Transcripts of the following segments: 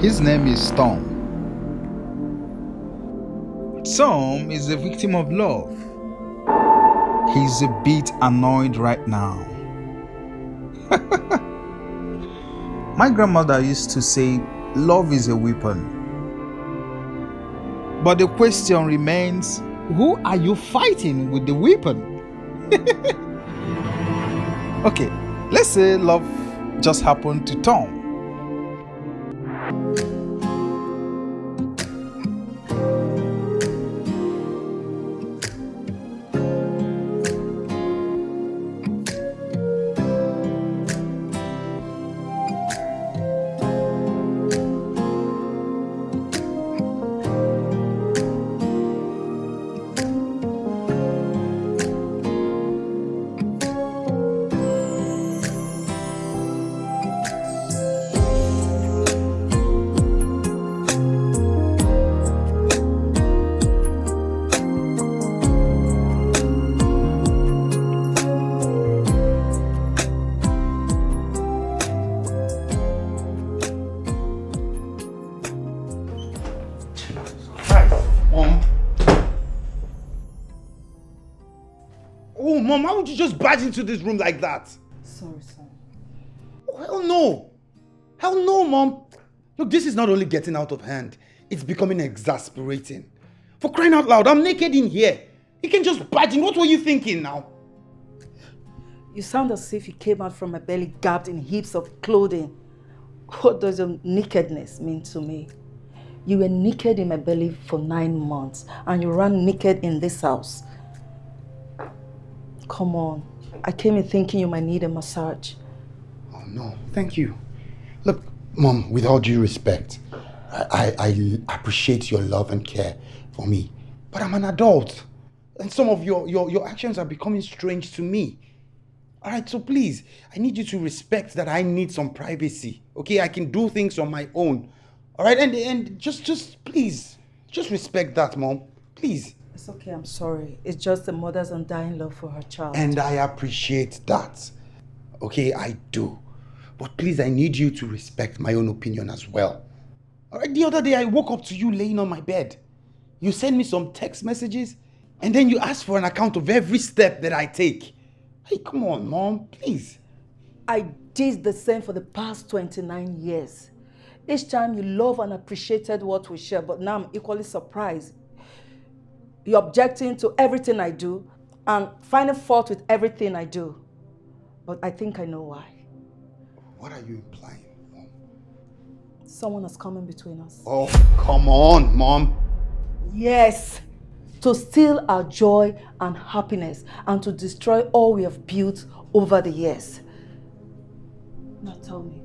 His name is Tom. Tom is a victim of love. He's a bit annoyed right now. My grandmother used to say, love is a weapon. But the question remains, who are you fighting with the weapon? Okay, let's say love just happened to Tom. Mom, why would you just barge into this room like that? Sorry, son. Oh, hell no. Hell no, Mom. Look, this is not only getting out of hand, it's becoming exasperating. For crying out loud, I'm naked in here. You can just barge in. What were you thinking now? You sound as if you came out from my belly garbed in heaps of clothing. What does your nakedness mean to me? You were naked in my belly for 9 months and you ran naked in this house. Come on. I came in thinking you might need a massage. Oh, no. Thank you. Look, Mom, with all due respect, I appreciate your love and care for me. But I'm an adult. And some of your actions are becoming strange to me. Alright, so please, I need you to respect that I need some privacy. Okay, I can do things on my own. Alright, and just please, just respect that, Mom. Please. It's okay, I'm sorry. It's just a mother's undying love for her child. And I appreciate that. Okay, I do. But please, I need you to respect my own opinion as well. Alright, the other day I woke up to you laying on my bed. You sent me some text messages, and then you asked for an account of every step that I take. Hey, come on, Mom, please. I did the same for the past 29 years. Each time you loved and appreciated what we share, but now I'm equally surprised. You're objecting to everything I do and finding fault with everything I do. But I think I know why. What are you implying, Mom? Someone has come in between us. Oh, come on, Mom. Yes. To steal our joy and happiness and to destroy all we have built over the years. Now tell me,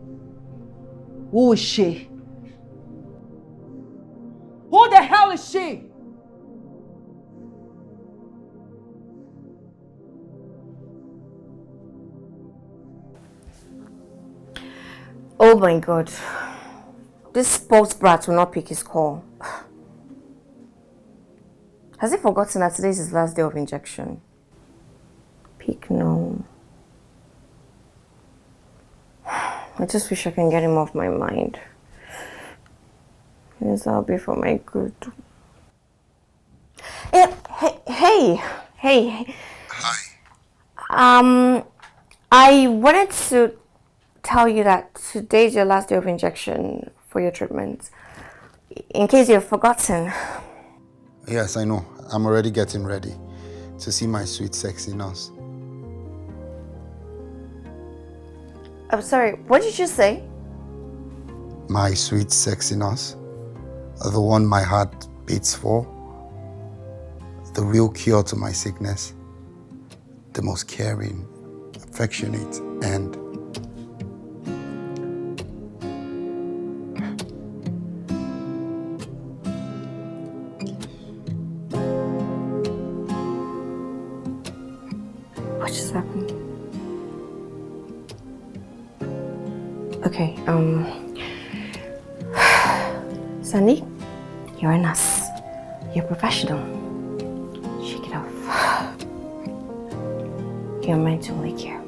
who is she? Who the hell is she? Oh my God. This sports brat will not pick his call. Has he forgotten that today is his last day of injection? Pick no. I just wish I can get him off my mind. Yes, that'll be for my good. Hey. Hi. I wanted to tell you that today's your last day of injection for your treatment. In case you've forgotten. Yes, I know. I'm already getting ready to see my sweet, sexy nurse. I'm sorry, what did you say? My sweet, sexy nurse. The one my heart beats for. The real cure to my sickness. The most caring, affectionate, and what just happened? Okay, Sandy, you're a nurse. You're a professional. Shake it off. You're meant to lick here.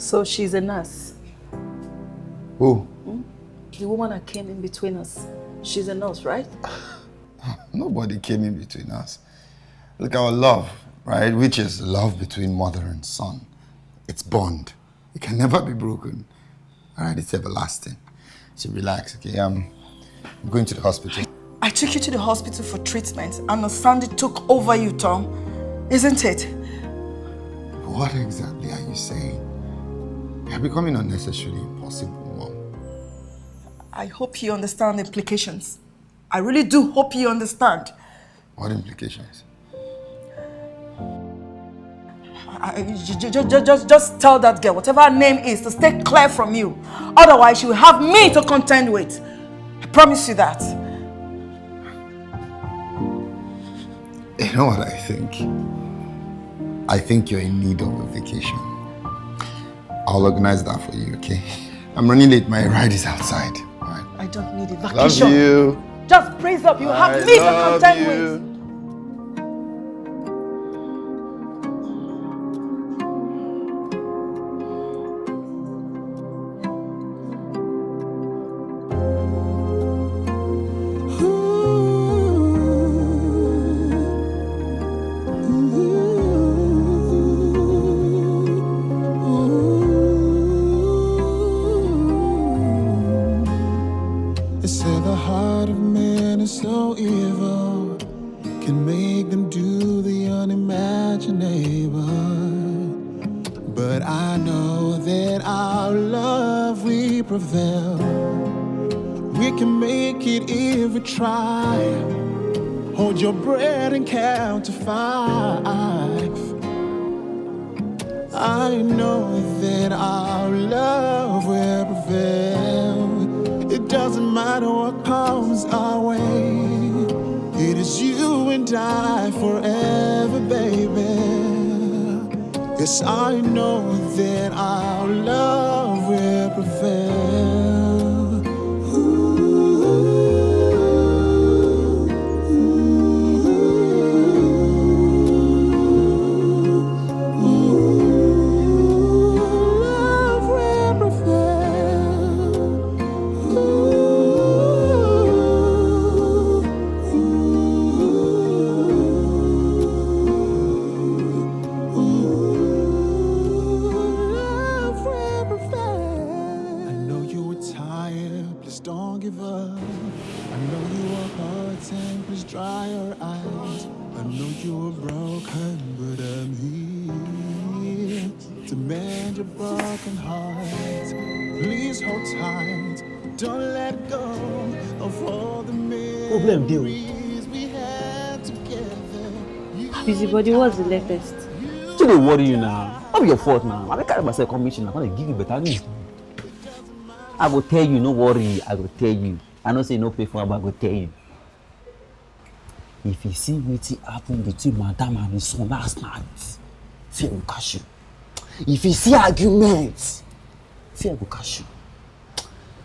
So she's a nurse. Who? The woman that came in between us. She's a nurse, right? Nobody came in between us. Look, our love, right? Which is love between mother and son. It's bond. It can never be broken. All right, it's everlasting. So relax, okay? I'm going to the hospital. I took you to the hospital for treatment and Sandy took over you, Tom. Isn't it? What exactly are you saying? You're becoming unnecessarily impossible, Mom. I hope you understand the implications. I really do hope you understand. What implications? Just tell that girl, whatever her name is, to stay clear from you. Otherwise, she will have me to contend with. I promise you that. You know what I think? I think you're in need of a vacation. I'll organize that for you, okay? I'm running late. My ride is outside. All right. I don't need a vacation. Love you. Just praise up. You have me to contend with. They say the heart of man is so evil, can make them do the unimaginable. But I know that our love will prevail. We can make it if we try. Hold your breath and count to 5. I know that our love will prevail. It doesn't matter what comes our way. It is you and I forever, baby. Yes, I know that our love will prevail. Love will prevail. I know you were tired, please don't give up. I know you were hurting, please dry your eyes. I know you were broken, but I'm here to mend your broken heart. Please hold tight, don't let go of all the memories we had together. Busybody, what's the latest? So they worry you now. Not be your fault now. I carry myself come meet you now. I'm gonna give you better news. I go tell you, no worry. I go tell you. I know say no pay for, but I go tell you. If you see wetin happen between Madam and his son last night, fear will catch you. If you see argument, fear will catch you.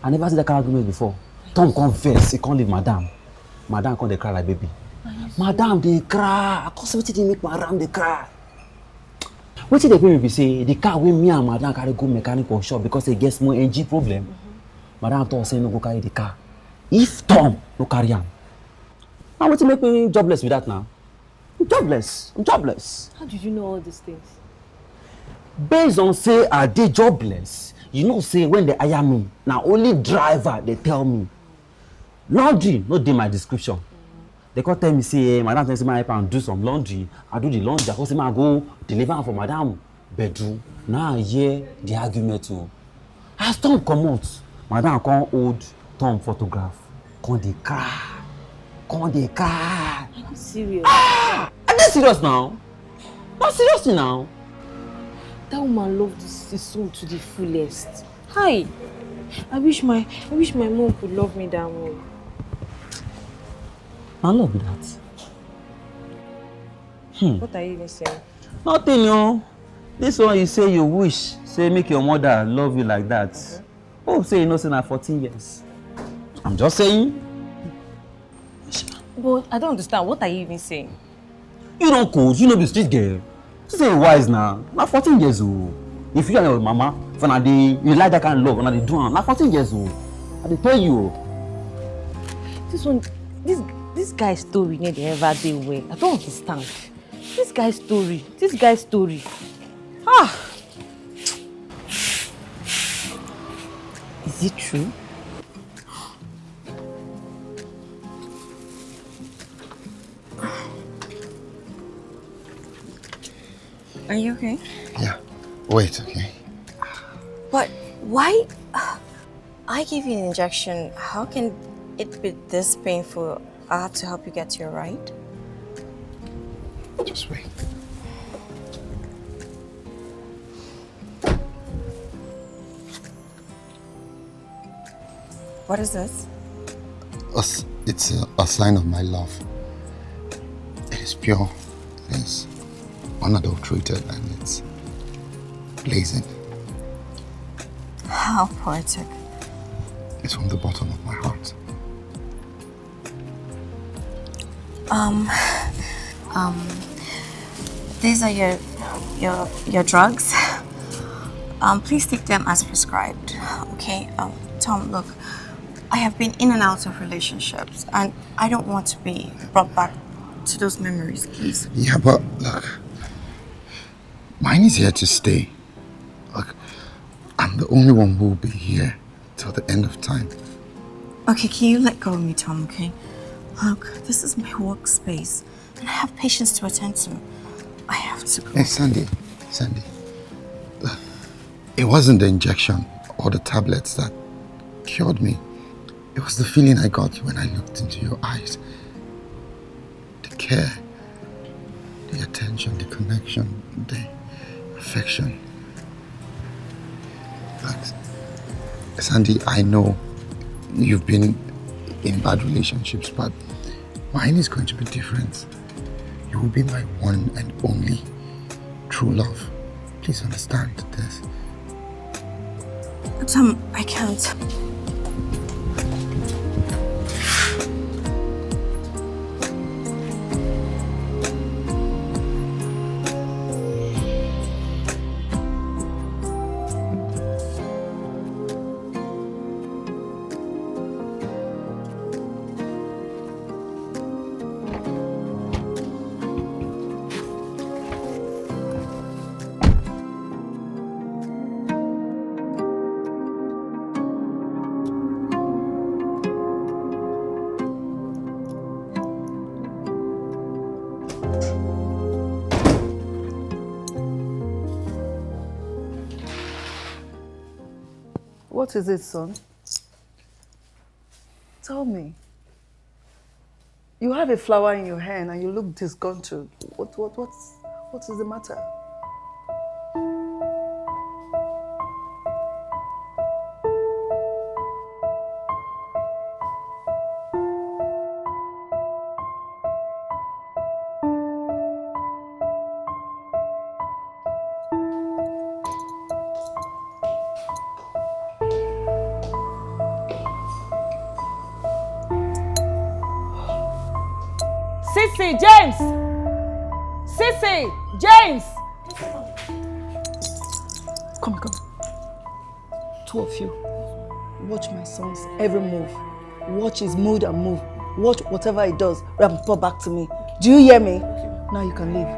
I never see that kind of argument before. Tom come vex, he can't leave Madam. Madam come dey cry like baby. Madam dey cry. I cause wetin dey make Madam dey cry. Wetin dey pain me be say the car wey me and Madam carry go mechanic workshop because e get small engine problem. Madam talk say no go carry the car. If Tom no carry am, now wetin make me jobless with that now? I'm jobless. How did you know all these things? Based on say I dey jobless, you know say when they hire me, na only driver they tell me. Laundry no dey my description. They come tell me say Madam tell me say my help am do some laundry. I do the laundry. I come say I go deliver am for Madam bedroom. Now I hear the argument too. As Tom comot, Madam come hold Tom photograph. Come dey cry. Are you serious? Are they serious now? Not seriously now. That woman loved his soul to the fullest. Hi. I wish my mom could love me that way. I love that. What are you even saying? Nothing, no. This one you say you wish, say make your mother love you like that. Okay. Oh, say you know, say na 14 years. I'm just saying. But I don't understand. What are you even saying? You don't coach, you know be street girl. You say wise now. Na 14 years old. If you and your mama For now, you like that kind of love, and they do it. Now 14 years old. I dey tell you. This one, this guy's story need the ever day way. I don't understand. This guy's story. Ah! Is it true? Are you okay? Yeah. Wait, okay. But why? I gave you an injection. How can it be this painful? I have to help you get to your right. Just wait. What is this? It's a sign of my love. It is pure. It is unadulterated, and it's blazing. How poetic. It's from the bottom of my heart. These are your drugs. Please take them as prescribed. Okay. Tom, look, I have been in and out of relationships, and I don't want to be brought back to those memories, please. Yeah, but look, mine is here to stay. Look, I'm the only one who will be here till the end of time. Okay, can you let go of me, Tom, okay? Look, this is my workspace, and I have patients to attend to. I have to go. Hey, Sandy, look, it wasn't the injection or the tablets that cured me. It was the feeling I got when I looked into your eyes. The care, the attention, the connection, the affection. Look, Sandy, I know you've been in bad relationships, but mine is going to be different. You will be my one and only true love. Please understand this. Tom, I can't. What is it, son? Tell me. You have a flower in your hand and you look disgruntled. What is the matter? Sissy, James! Sissy, James! Come. Two of you. Watch my son's every move. Watch his mood and move. Watch whatever he does. Report back to me. Do you hear me? Now you can leave.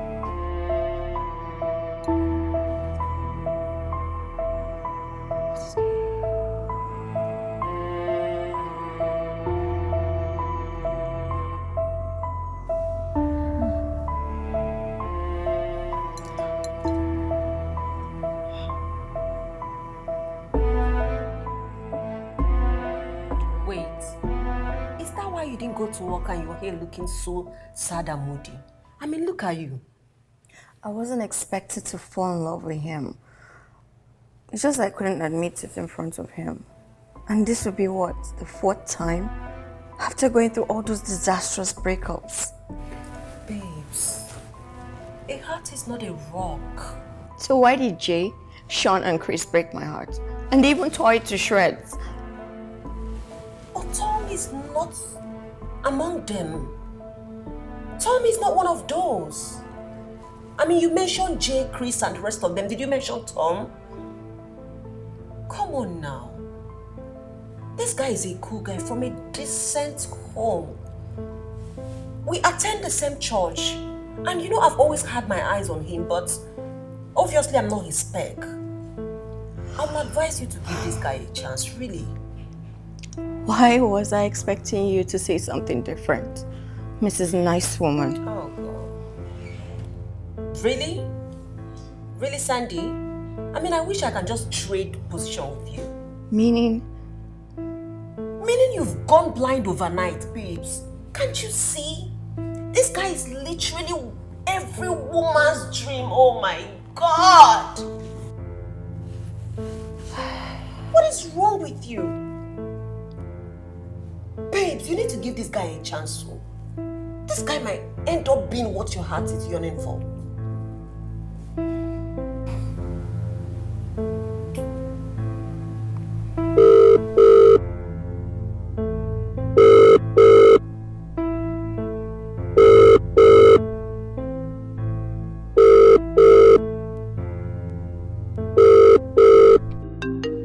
To work and you're here looking so sad and moody. I mean, look at you. I wasn't expected to fall in love with him. It's just I couldn't admit it in front of him. And this would be what, the fourth time? After going through all those disastrous breakups. Babes, a heart is not a rock. So why did Jay, Sean and Chris break my heart? And they even tore it to shreds. Oh, Tom is not among them. Tom is not one of those. I mean, you mentioned Jay, Chris, and the rest of them. Did you mention Tom? Come on now. This guy is a cool guy from a decent home. We attend the same church. And you know I've always had my eyes on him, but obviously I'm not his spec. I would advise you to give this guy a chance, really. Why was I expecting you to say something different, Mrs. Nice Woman? Oh, God. Really? Really, Sandy? I mean, I wish I can just trade position with you. Meaning? Meaning you've gone blind overnight, babes. Can't you see? This guy is literally every woman's dream. Oh my God! What is wrong with you? Babes, you need to give this guy a chance. So. This guy might end up being what your heart is yearning for.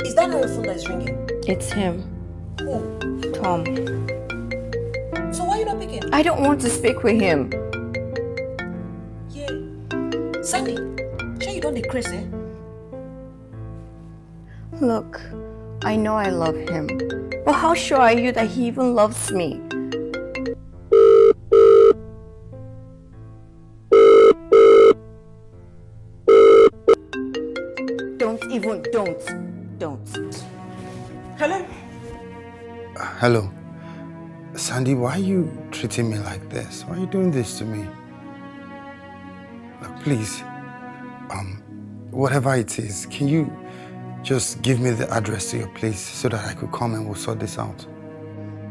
Is that not your phone that is ringing? It's him. Who? Tom. So why are you not picking? I don't want to speak with him. Yeah. Sandy, sure you don't be crazy? Look, I know I love him, but how sure are you that he even loves me? Don't. Hello? Hello. Sandy, why are you treating me like this? Why are you doing this to me? Look, please, whatever it is, can you just give me the address to your place so that I could come and we'll sort this out?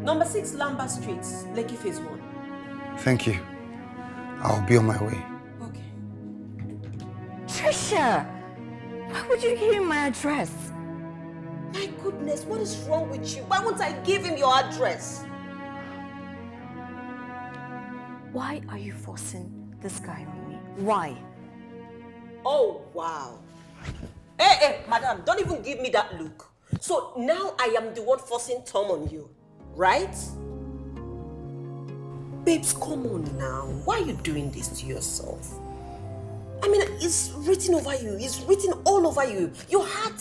Number 6 Lambert Street, Lekki Phase 1. Thank you. I'll be on my way. Okay. Trisha! Why would you give him my address? My goodness, what is wrong with you? Why won't I give him your address? Why are you forcing this guy on me? Why? Oh, wow. Hey, madam, don't even give me that look. So now I am the one forcing Tom on you, right? Babes, come on now. Why are you doing this to yourself? I mean, it's written over you. It's written all over you. Your heart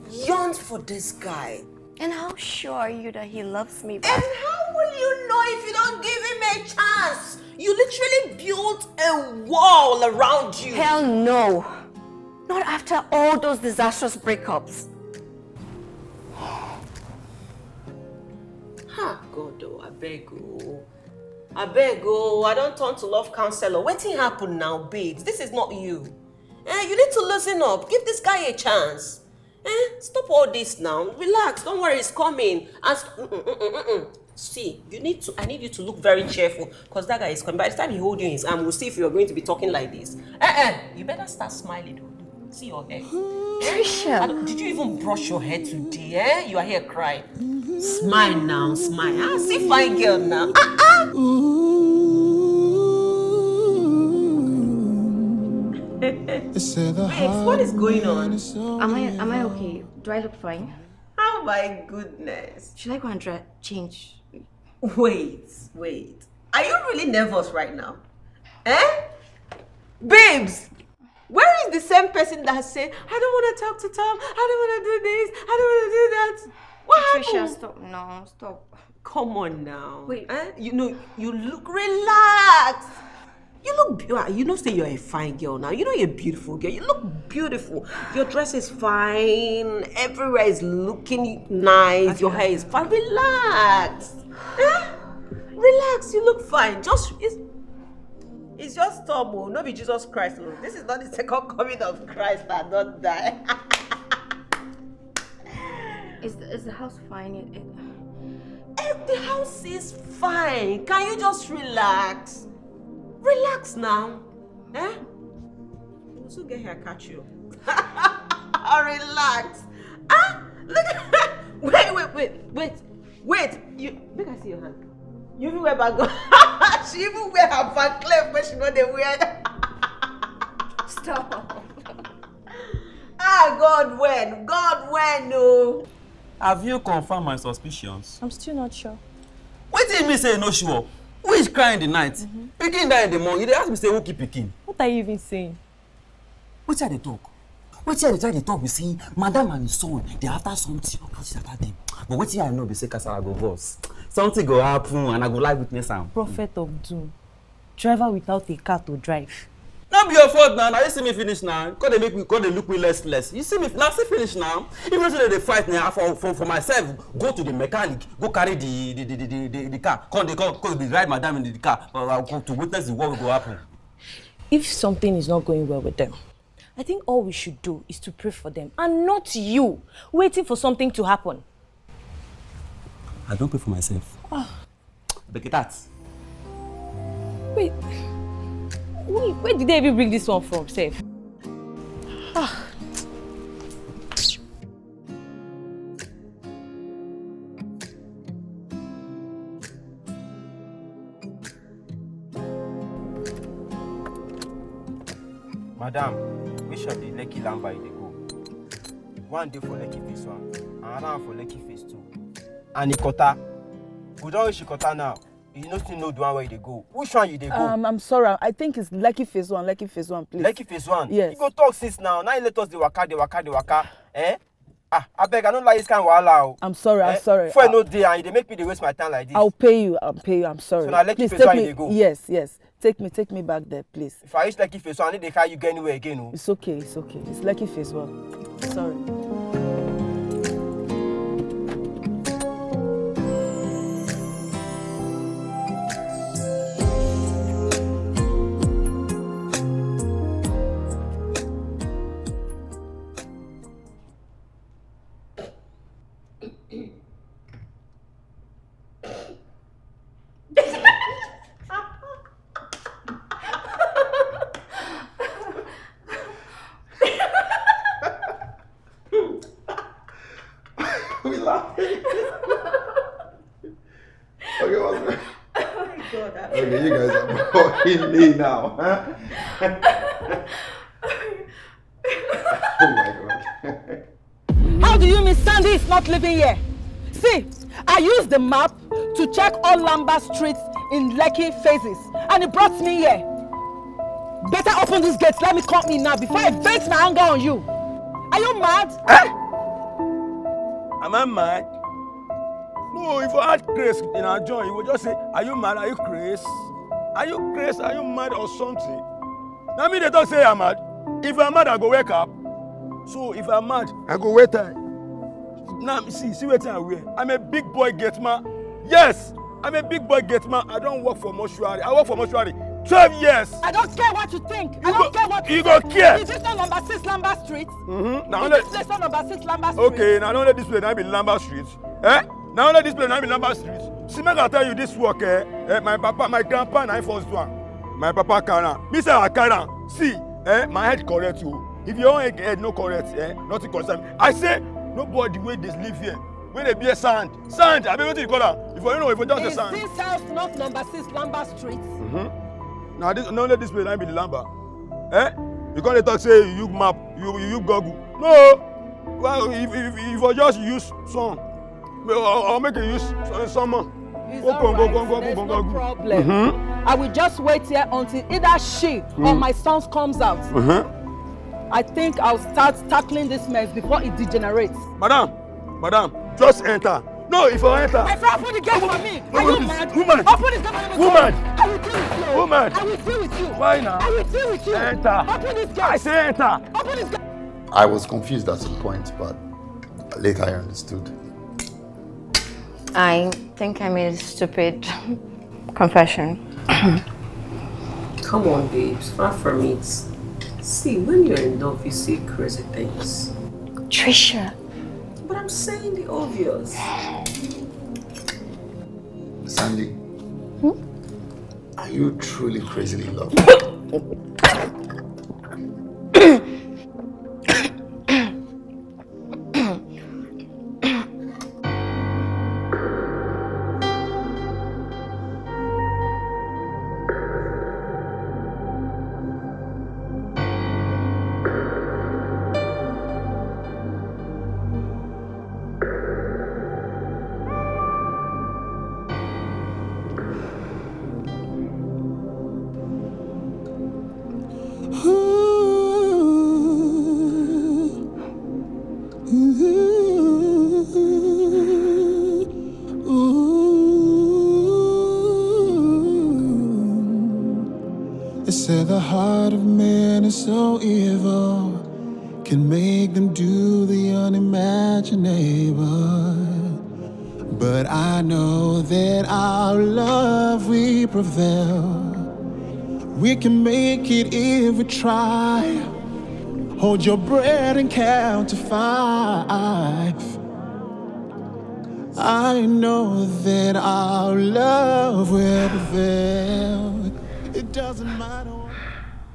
yearns for this guy. And how sure are you that he loves me back? And how will you know if you don't give him a chance? You literally built a wall around you. Hell no. Not after all those disastrous breakups. Ha, God, oh, I beg oh, I don't turn to love counselor. Wetin happen now, babes? This is not you. You need to loosen up. Give this guy a chance. Stop all this now. Relax. Don't worry, it's coming. See, I need you to look very cheerful because that guy is coming. By the time he holds you in his arm, we'll see if you're going to be talking like this. You better start smiling. See your hair. Trisha. Did you even brush your hair today? You are here crying. Smile now, smile. See fine girl now. Babes, what is going on? Am I okay? Do I look fine? Oh my goodness. Should I go and change? Wait. Are you really nervous right now? Babes, where is the same person that said, I don't want to talk to Tom, I don't want to do this, I don't want to do that? What happened? Trisha, stop. No, stop. Come on now. Wait. You look relaxed. You know, say you're a fine girl now. You know you're a beautiful girl. You look beautiful. Your dress is fine. Everywhere is looking nice. Okay. Your hair is fine. Relax. Relax. You look fine. It's just Tom. No be Jesus Christ. Look. This is not the second coming of Christ that don't die. Is the house fine? The house is fine. Can you just relax? Relax now. We'll soon get here and catch you. Relax. Look at Wait. You make I see your hand. You even wear bag. She even wear her Van Cleef when she know they wear. Stop. God when? God when, no. Have you confirmed my suspicions? I'm still not sure. What did me say no sure? Who is crying in the night? Picking die in the morning. You dey ask me say who keep picking? What are you even saying? Which are they talk? Which are they try to talk? We see madam and his son, they after something. What about them? But what I know, they say Kasala go boss. Something go happen and I go live witness am. Prophet of doom. Driver without a car to drive. Not be your fault now. Now you see me finish now. Cause they look me less. You see me now. See finish now. Even though they fight now for myself, go to the mechanic, go carry the car. Come they ride madam in the car. I'll go to witness what will go happen. If something is not going well with them, I think all we should do is to pray for them and not you waiting for something to happen. I don't pray for myself. Becky that. Wait, where did they even bring this one from, Seth? Madam, which of the Lekki Lamba you dey go? One day for Lekki phase 1, another one for Lekki phase 2. And Ikota. We don't reach Ikota now. You no still know the one where they go. Which one you dey go? I'm sorry. I think it's Lekki phase 1. Lekki phase 1, please. Lekki phase 1? Yes. You go talk since now. Now you let us the waka. Eh? I beg, I don't like this kind of wahala. I'm sorry. I'm sorry. Before I know day and they make me dey waste my time like this. I'll pay you. I'm sorry. So now Lekki please phase take 1 me. you dey go? Yes. Take me back there, please. If I reach Lekki phase 1, I need to carry you go anywhere again. Oh. It's okay. It's Lekki phase 1. Sorry. We laughing. Okay, what's that? Oh my God. Okay, you guys are blocking me now, huh? Oh my God. How do you mean Sandy is not living here? See, I used the map to check all Lamba streets in Lekki phases, and it brought me here. Better open these gates. Let me come in now before I vent my anger on you. Are you mad? Am I mad? No, if I had grace in our joint, you would just say, are you mad? Are you crazy? Are you crazy? Are you mad or something? Now me they don't say I'm mad. If I'm mad, I go wake up. So if I'm mad, I go wait time. Now see what I wear. I'm a big boy gate man. Yes, I'm a big boy gate man. I don't work for mortuary. I work for mortuary 12 years. I don't care what you think. I don't care what you go care. Is this not number 6 Lamba Street? Now Is this place not number 6 Lamba Street? okay, now only this place now be Lamba Street. Now only this place now be Lamba Street. See, make I tell you this work, my papa, my grandpa, na first one. My papa carry. Me say I carry. See, my head correct you. If your own head no correct, nothing concern me. I say nobody wey dey live here. When they be a sand, I mean what you call that? If you know, if you just a sand. Is this house not number 6 Lamba Street? Now this no let this place now be the Lamba. You can't talk say you map, you Google. No. Well, if you just use some, or make you use someone. It's alright. There's no problem. I will just wait here until either she or my sons comes out. I think I'll start tackling this mess before it degenerates. Madam, just enter. No, if I enter. My friend, open the gate for me. Are you mad? Woman. Open the gate for me. Woman. I will deal with you. Woman. I will deal with you. Why now? I will deal with you. Enter. Open this gate. I say enter. Open this gate. I was confused at some point, but later I understood. I think I made a stupid confession. Come on, babes. Far from it. See, when you're in love, you say crazy things. Trisha. But I'm saying the obvious. Sandy, are you truly crazily in love? can make them do the unimaginable. But I know that our love will prevail. We can make it if we try. Hold your breath and count to 5. I know that our love will prevail. It doesn't matter.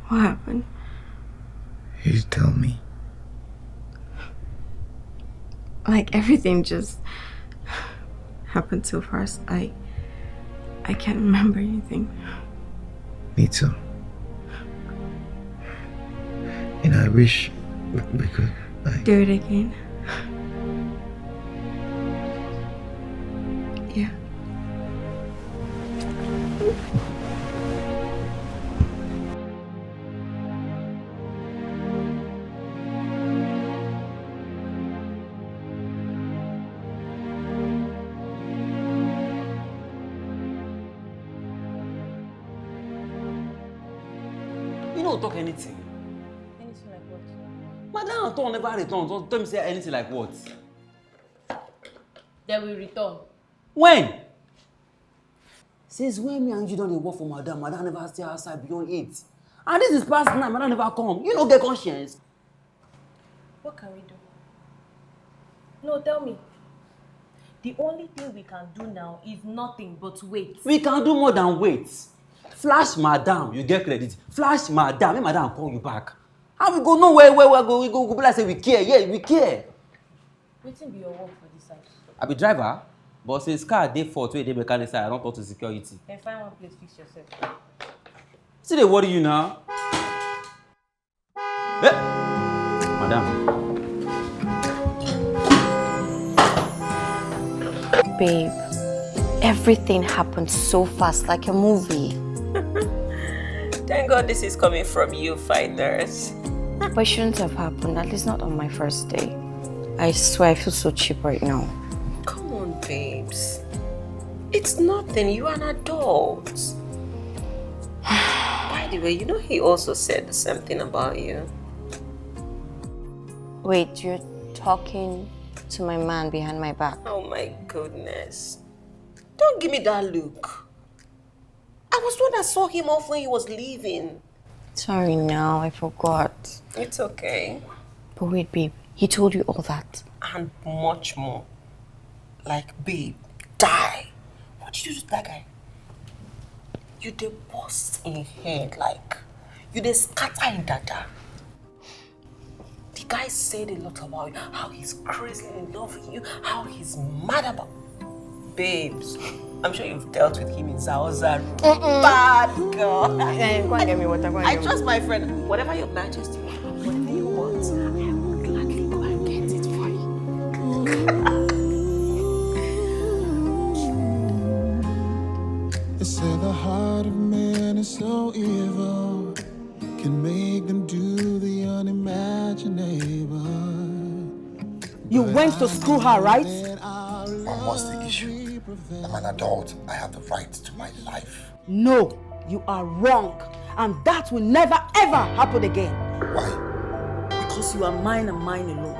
What happened? You tell me. Like everything just happened so fast. I can't remember anything. Me too. And I wish we could do it again. Yeah. You don't talk anything. Anything like what? Madam Anton never return. Don't tell me say anything like what? They will return. When? Since when me and you don't work for Madam never stay outside beyond 8. And this is past 9, Madam never come. You don't get conscience. What can we do? No, tell me. The only thing we can do now is nothing but wait. We can do more than wait. Flash Madam, you get credit. Flash Madam, make Madam call you back. And we go know where we go. We go be like say we care. Yeah, we care. Wetin be your work for this side? I be driver, but since car dey fault wey dey mechanic side, I don't talk to security. Then find one place, fix yourself. See they worry you now. Hey, Madam. Babe, everything happened so fast, like a movie. Thank God this is coming from you, fighters. But it shouldn't have happened, at least not on my first day. I swear I feel so cheap right now. Come on, babes. It's nothing. You are an adult. By the way, you know he also said the same thing about you. Wait, you're talking to my man behind my back? Oh my goodness. Don't give me that look. I was the one that saw him off when he was leaving. Sorry now, I forgot. It's okay. But wait, babe, he told you all that? And much more. Like, babe, die. What did you do to that guy? You did bust in head, like, you did scatter in dada. The guy said a lot about you, how he's crazy in love with you, how he's mad about babes. I'm sure you've dealt with him in Zaoza. Bad girl. Go and get me water. I trust my friend. Whatever your majesty, whatever you want, I will gladly go and get it for you. They say the heart of man is so evil, can make them do the unimaginable. You went to screw her, right? What's the issue? I'm an adult. I have the right to my life. No, you are wrong. And that will never ever happen again. Why? Because you are mine and mine alone.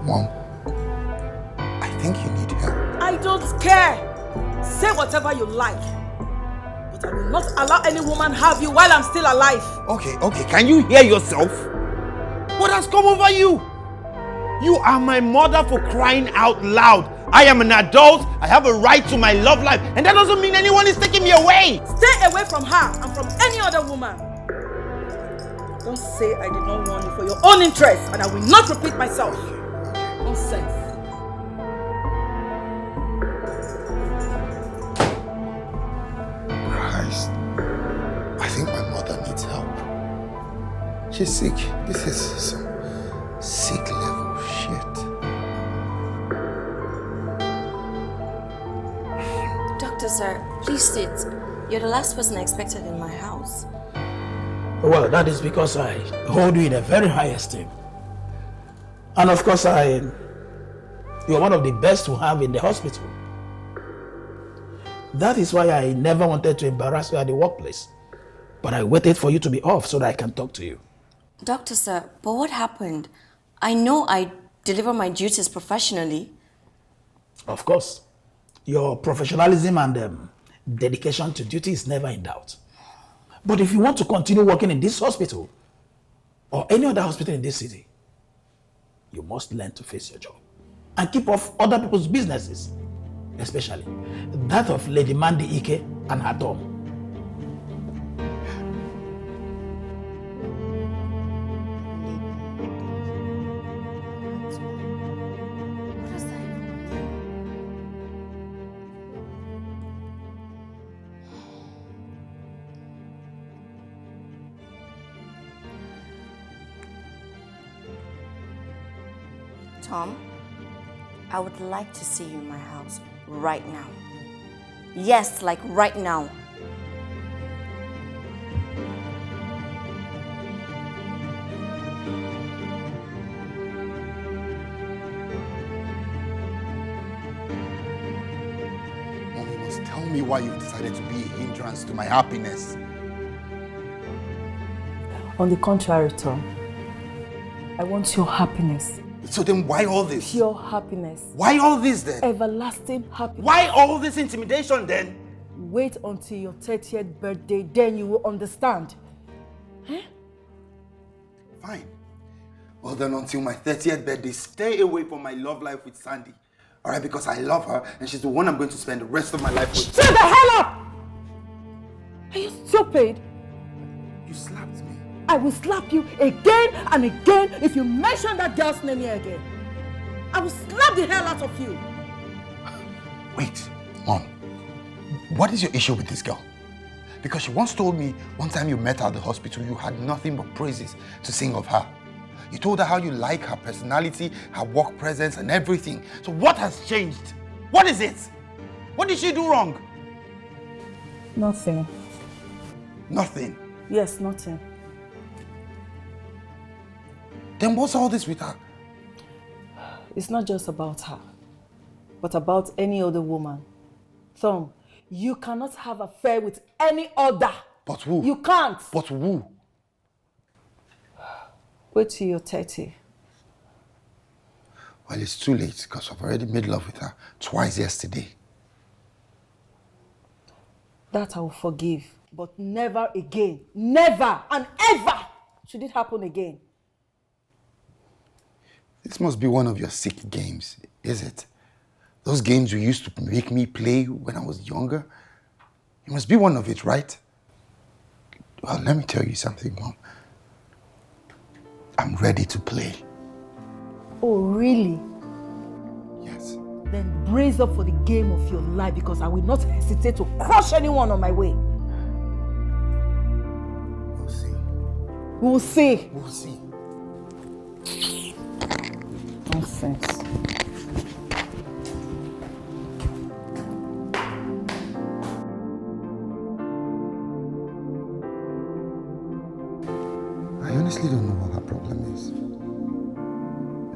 Mom, I think you need help. I don't care. Say whatever you like. But I will not allow any woman have you while I'm still alive. Okay, can you hear yourself? What has come over you? You are my mother, for crying out loud. I am an adult, I have a right to my love life, and that doesn't mean anyone is taking me away. Stay away from her and from any other woman. Don't say I did not warn you for your own interest, and I will not repeat myself. Nonsense. Christ, I think my mother needs help. She's sick. This is some sick level shit. Doctor, sir, please sit. You're the last person I expected in my house. Well, that is because I hold you in a very high esteem. And of course, you're one of the best to have in the hospital. That is why I never wanted to embarrass you at the workplace. But I waited for you to be off so that I can talk to you. Doctor, sir, but what happened? I know I deliver my duties professionally. Of course. Your professionalism and dedication to duty is never in doubt. But if you want to continue working in this hospital or any other hospital in this city, you must learn to face your job and keep off other people's businesses, especially that of Lady Mandy Ike and her Tom. Tom, I would like to see you in my house right now. Yes, like right now. Mom, you must tell me why you've decided to be a hindrance to my happiness. On the contrary, Tom, I want your happiness. So then why all this? Pure happiness. Why all this then? Everlasting happiness. Why all this intimidation then? Wait until your 30th birthday, then you will understand. Huh? Fine. Well then, until my 30th birthday, stay away from my love life with Sandy. Alright, because I love her and she's the one I'm going to spend the rest of my life with. Shut the hell up! Are you stupid? You slapped me. I will slap you again and again if you mention that girl's name here again. I will slap the hell out of you. Wait, Mom. What is your issue with this girl? Because she once told me one time you met her at the hospital, you had nothing but praises to sing of her. You told her how you like her personality, her work presence, and everything. So what has changed? What is it? What did she do wrong? Nothing. Nothing? Yes, nothing. Then what's all this with her? It's not just about her, but about any other woman. Tom, you cannot have an affair with any other. But who? You can't. But who? Wait till you're 30. Well, it's too late because I've already made love with her twice yesterday. That I will forgive, but never again. Never and ever should it happen again. This must be one of your sick games, is it? Those games you used to make me play when I was younger? It must be one of it, right? Well, let me tell you something, Mom. I'm ready to play. Oh, really? Yes. Then brace up for the game of your life because I will not hesitate to crush anyone on my way. We'll see. We'll see. We'll see. Nonsense. I honestly don't know what her problem is.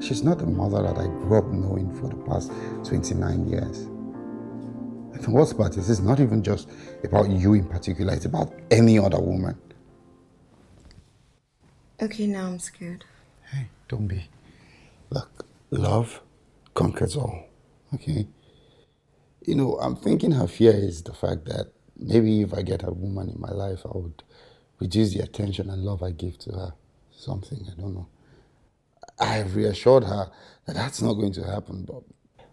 She's not the mother that I grew up knowing for the past 29 years. And the worst part is, it's not even just about you in particular, it's about any other woman. Okay, now I'm scared. Hey, don't be. Look, love conquers all, okay? You know, I'm thinking her fear is the fact that maybe if I get a woman in my life, I would reduce the attention and love I give to her. Something, I don't know. I have reassured her that that's not going to happen,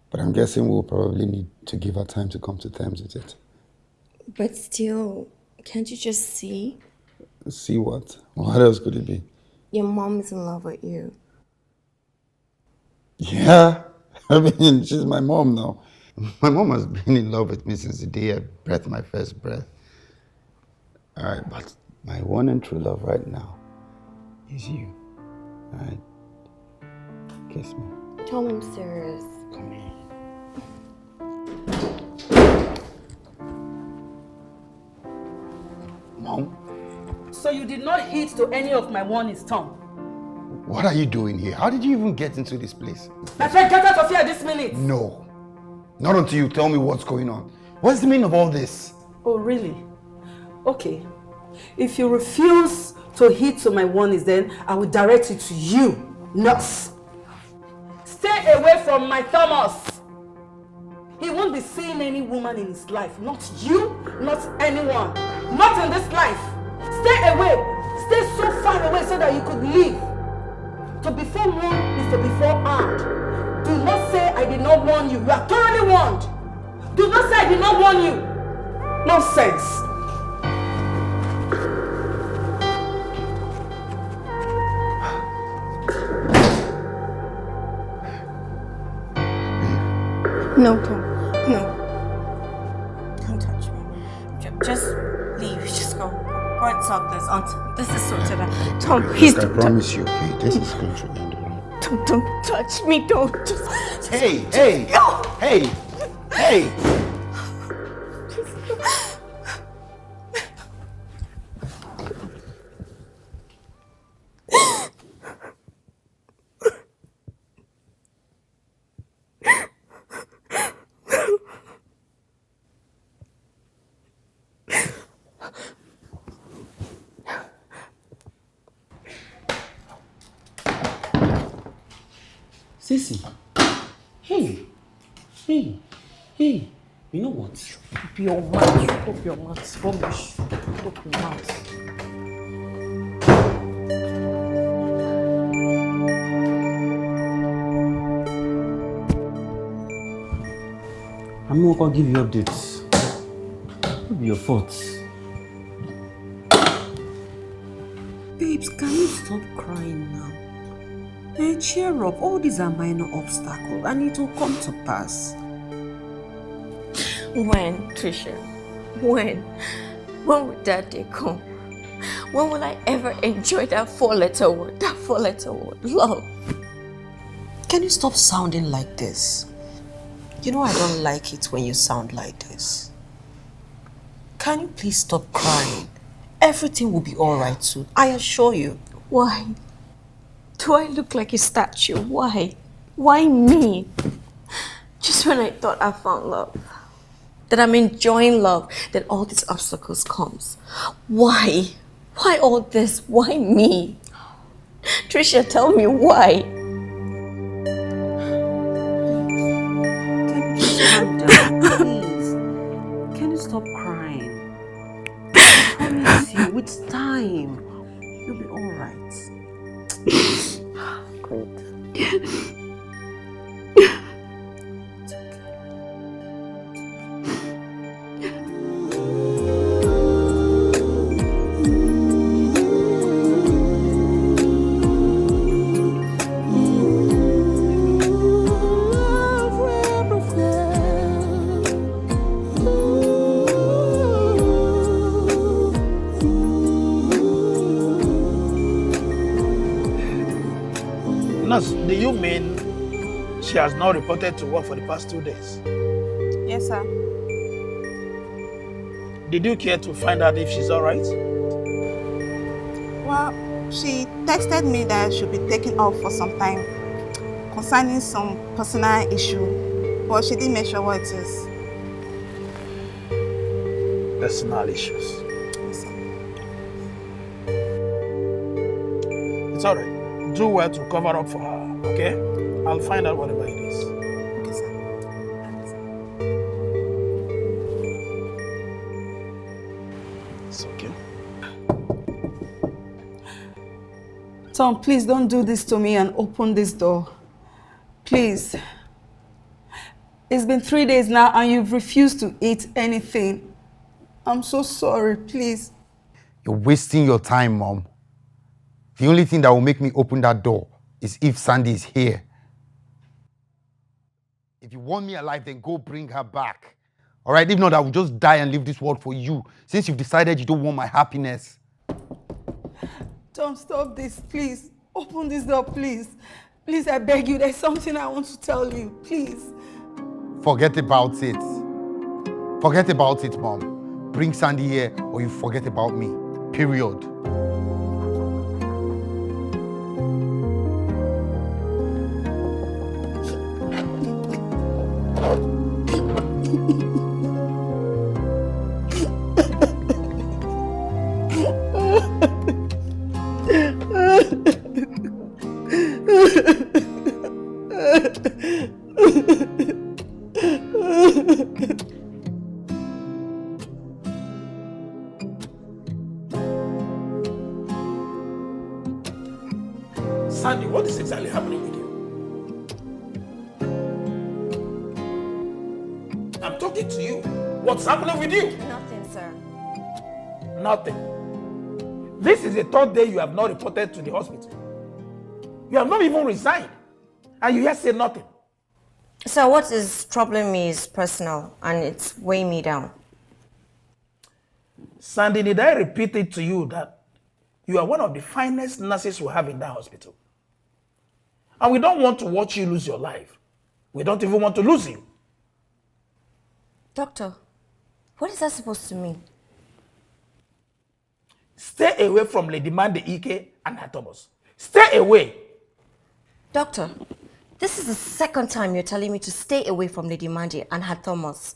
but I'm guessing we'll probably need to give her time to come to terms with it. But still, can't you just see? See what? What else could it be? Your mom is in love with you. Yeah, I mean, she's my mom now. My mom has been in love with me since the day I breathed my first breath. All right, but my one and true love right now is you. All right? Kiss me. Tell me I'm serious. Come here. Mom? So you did not heed to any of my warnings, Tom? What are you doing here? How did you even get into this place? I said get out of here this minute! No. Not until you tell me what's going on. What's the meaning of all this? Oh, really? Okay. If you refuse to heed to my warnings, then I will direct it to you, nurse. Stay away from my Thomas. He won't be seeing any woman in his life. Not you, not anyone. Not in this life. Stay away. Stay so far away so that you could leave. To be forewarned is to be forearmed. Do not say I did not warn you. You are thoroughly warned. Do not say I did not warn you. Nonsense. No, Tom. No. Don't touch me. Just leave. Just go. Go and solve this until this is sorted out. Tom, please. I promise you, okay? This is going to end alone. Don't touch me. Don't. Just Hey! No. Hey! Hey! Sissy. Hey. Hey. Hey. You know what? Stop your mouth. Stop your mouth. Rubbish. Stop your mouth. I'm not gonna give you updates. It'll be your fault. Babes, can you stop crying now? Hey, cheer up. All these are minor obstacles and it will come to pass. When, Trisha? When? When will that day come? When will I ever enjoy that four-letter word? That four-letter word, love. Can you stop sounding like this? You know I don't like it when you sound like this. Can you please stop crying? Everything will be all right soon, I assure you. Why? Do I look like a statue? Why? Why me? Just when I thought I found love, that I'm enjoying love, that all these obstacles comes. Why? Why all this? Why me? Trisha, tell me why. Can you just calm down, please? Can you stop crying? I promise you, with time, you'll be all right. Great. Nurse, do you mean she has not reported to work for the past 2 days? Yes, sir. Did you care to find out if she's all right? Well, she texted me that she'll be taking off for some time concerning some personal issue, but she didn't mention what it is. Personal issues. Yes, sir. It's all right. Do well to cover up for her, okay? I'll find out whatever it is. Okay, sir. It's okay. Tom, please don't do this to me and open this door. Please. It's been 3 days now and you've refused to eat anything. I'm so sorry, please. You're wasting your time, Mom. The only thing that will make me open that door is if Sandy is here. If you want me alive, then go bring her back. All right? If not, I will just die and leave this world for you, since you've decided you don't want my happiness. Tom, stop this, please. Open this door, please. Please, I beg you. There's something I want to tell you. Please. Forget about it. Forget about it, Mom. Bring Sandy here or you forget about me. Period. Sandy, what is exactly happening with you? I'm talking to you. What's happening with you? Nothing, sir. Nothing. This is the third day you have not reported to the hospital. You have not even resigned. And you yet say nothing. Sir, what is troubling me is personal and it's weighing me down. Sandy, did I repeat it to you that you are one of the finest nurses we have in that hospital? And we don't want to watch you lose your life. We don't even want to lose you. Doctor, what is that supposed to mean? Stay away from Lady Mande Ike and her Thomas. Stay away. Doctor, this is the second time you're telling me to stay away from Lady Mandy and her Thomas.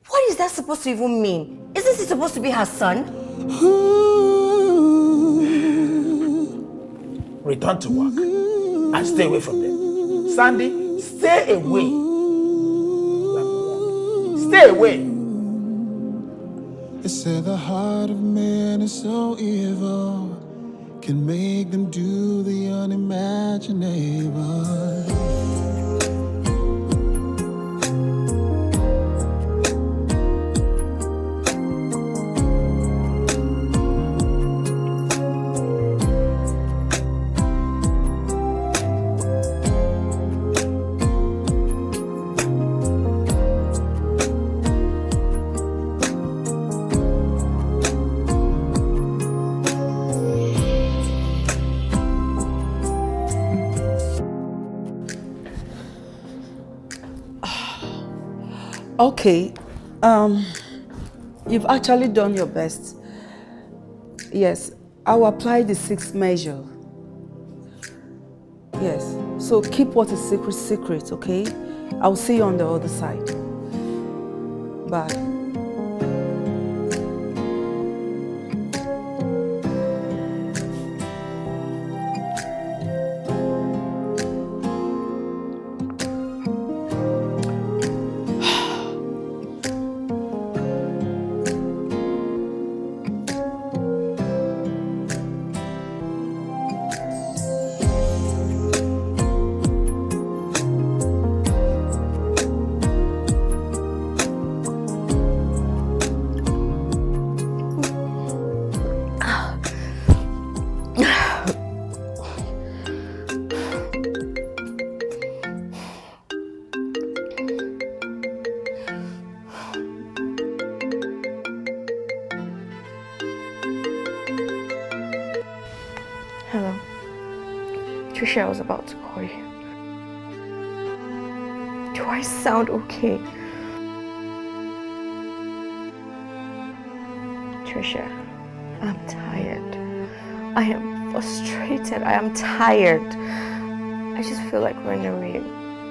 What is that supposed to even mean? Isn't he supposed to be her son? Return to work and stay away from them. Sandy, stay away. Stay away. They say the heart of man is so evil, can make them do the unimaginable. Okay, you've actually done your best. Yes, I'll apply the 6th measure. Yes, so keep what is secret, okay? I'll see you on the other side. Bye. Hello. Trisha, I was about to call you. Do I sound okay? Trisha, I'm tired. I am frustrated. I am tired. I just feel like running away.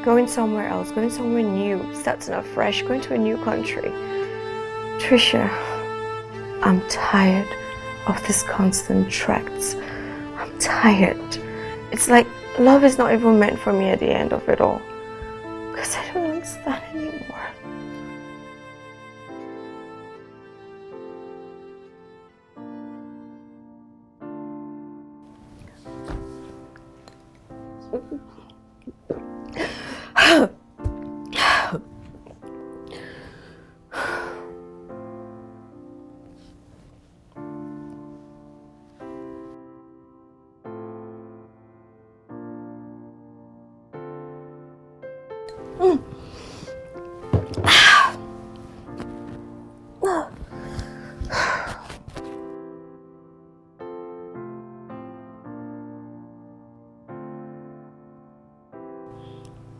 Going somewhere else, going somewhere new, starting afresh, going to a new country. Trisha, I'm tired of these constant tracts. I'm tired. It's like love is not even meant for me at the end of it all. Because I don't understand anymore.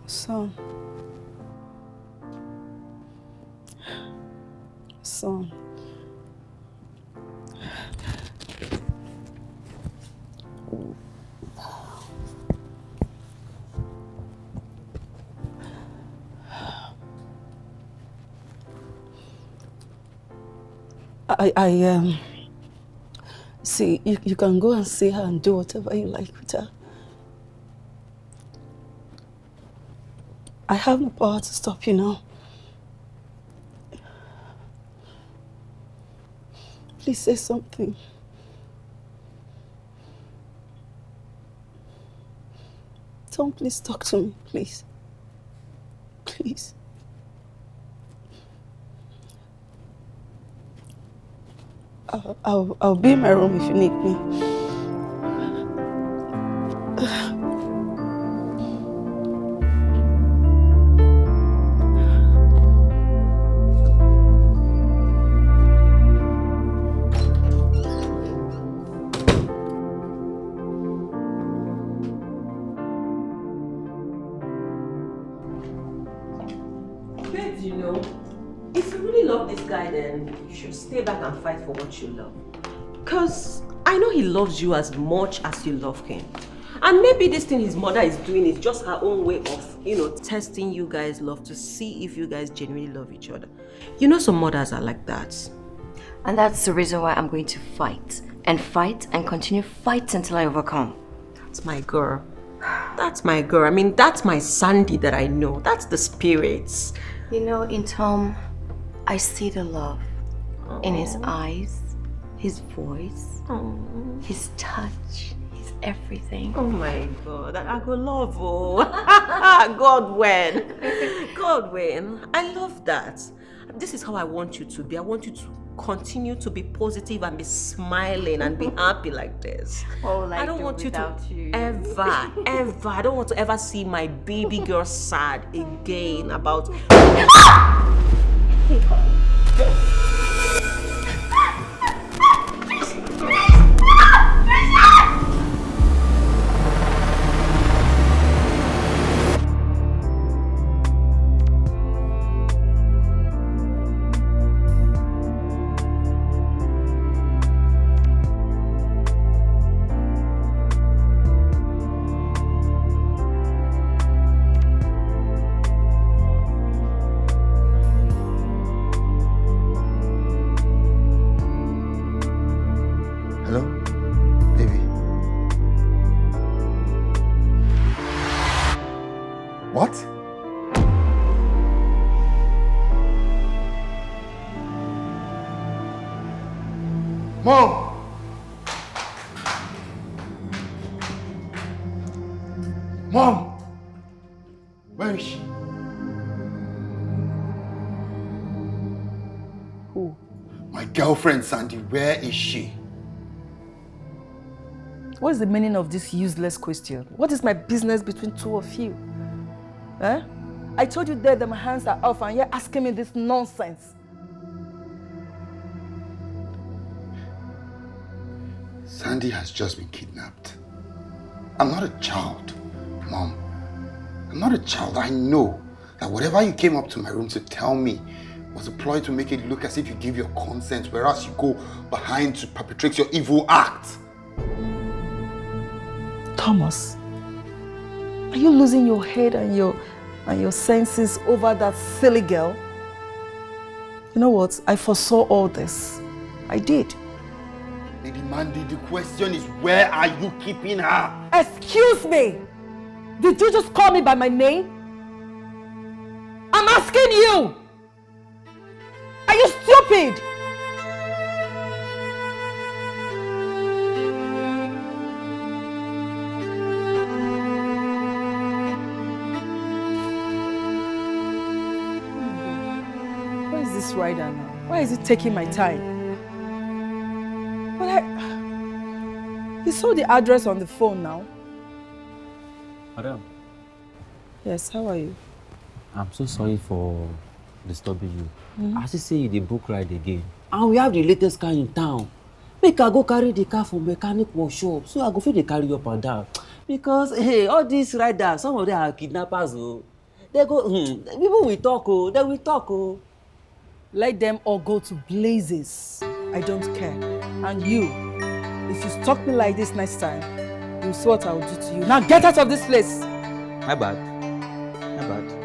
Son. See, you can go and see her and do whatever you like with her. I have no power to stop you now. Please say something. Tom, please talk to me, please. Please. I'll be in my room if you need me. Babes, you know, if you really love this guy, then you should stay back and fight for what you love. Because I know he loves you as much as you love him. And maybe this thing his mother is doing is just her own way of, testing you guys' love to see if you guys genuinely love each other. You know some mothers are like that. And that's the reason why I'm going to fight and continue fighting until I overcome. That's my girl. That's my girl. I mean, that's my Sandy that I know. That's the spirits. You know, in Tom, I see the love in his eyes, his voice, his touch, his everything. Oh my God, I go love, oh. God when. I love that. This is how I want you to be. I want you to continue to be positive and be smiling and be happy like this. Oh, like I don't want you to you. ever, I don't want to ever see my baby girl sad again about... Hello? Baby. What? Mom! Mom! Where is she? Who? My girlfriend, Sandy. Where is she? What is the meaning of this useless question? What is my business between two of you? Eh? I told you that my hands are off and you're asking me this nonsense. Sandy has just been kidnapped. I'm not a child, Mom. I'm not a child. I know that whatever you came up to my room to tell me was a ploy to make it look as if you give your consent, whereas you go behind to perpetrate your evil act. Thomas, are you losing your head and your senses over that silly girl? You know what? I foresaw all this. I did. Lady Mandy, the question is, where are you keeping her? Excuse me! Did you just call me by my name? I'm asking you! Are you stupid? Where is this rider now? Why is it taking my time? But you saw the address on the phone now. Madam. Yes, how are you? I'm so sorry for disturbing you. As you say, the book ride again. And we have the latest car in town. Make I go carry the car from mechanic workshop. So I go fit dey carry up and down. Because, hey, all these riders, some of them are kidnappers. Oh. They go, people will talk, oh. They will talk, oh. Let them all go to blazes. I don't care. And you, if you stalk me like this next time, you'll see what I will do to you. Now get out of this place! My bad. My bad.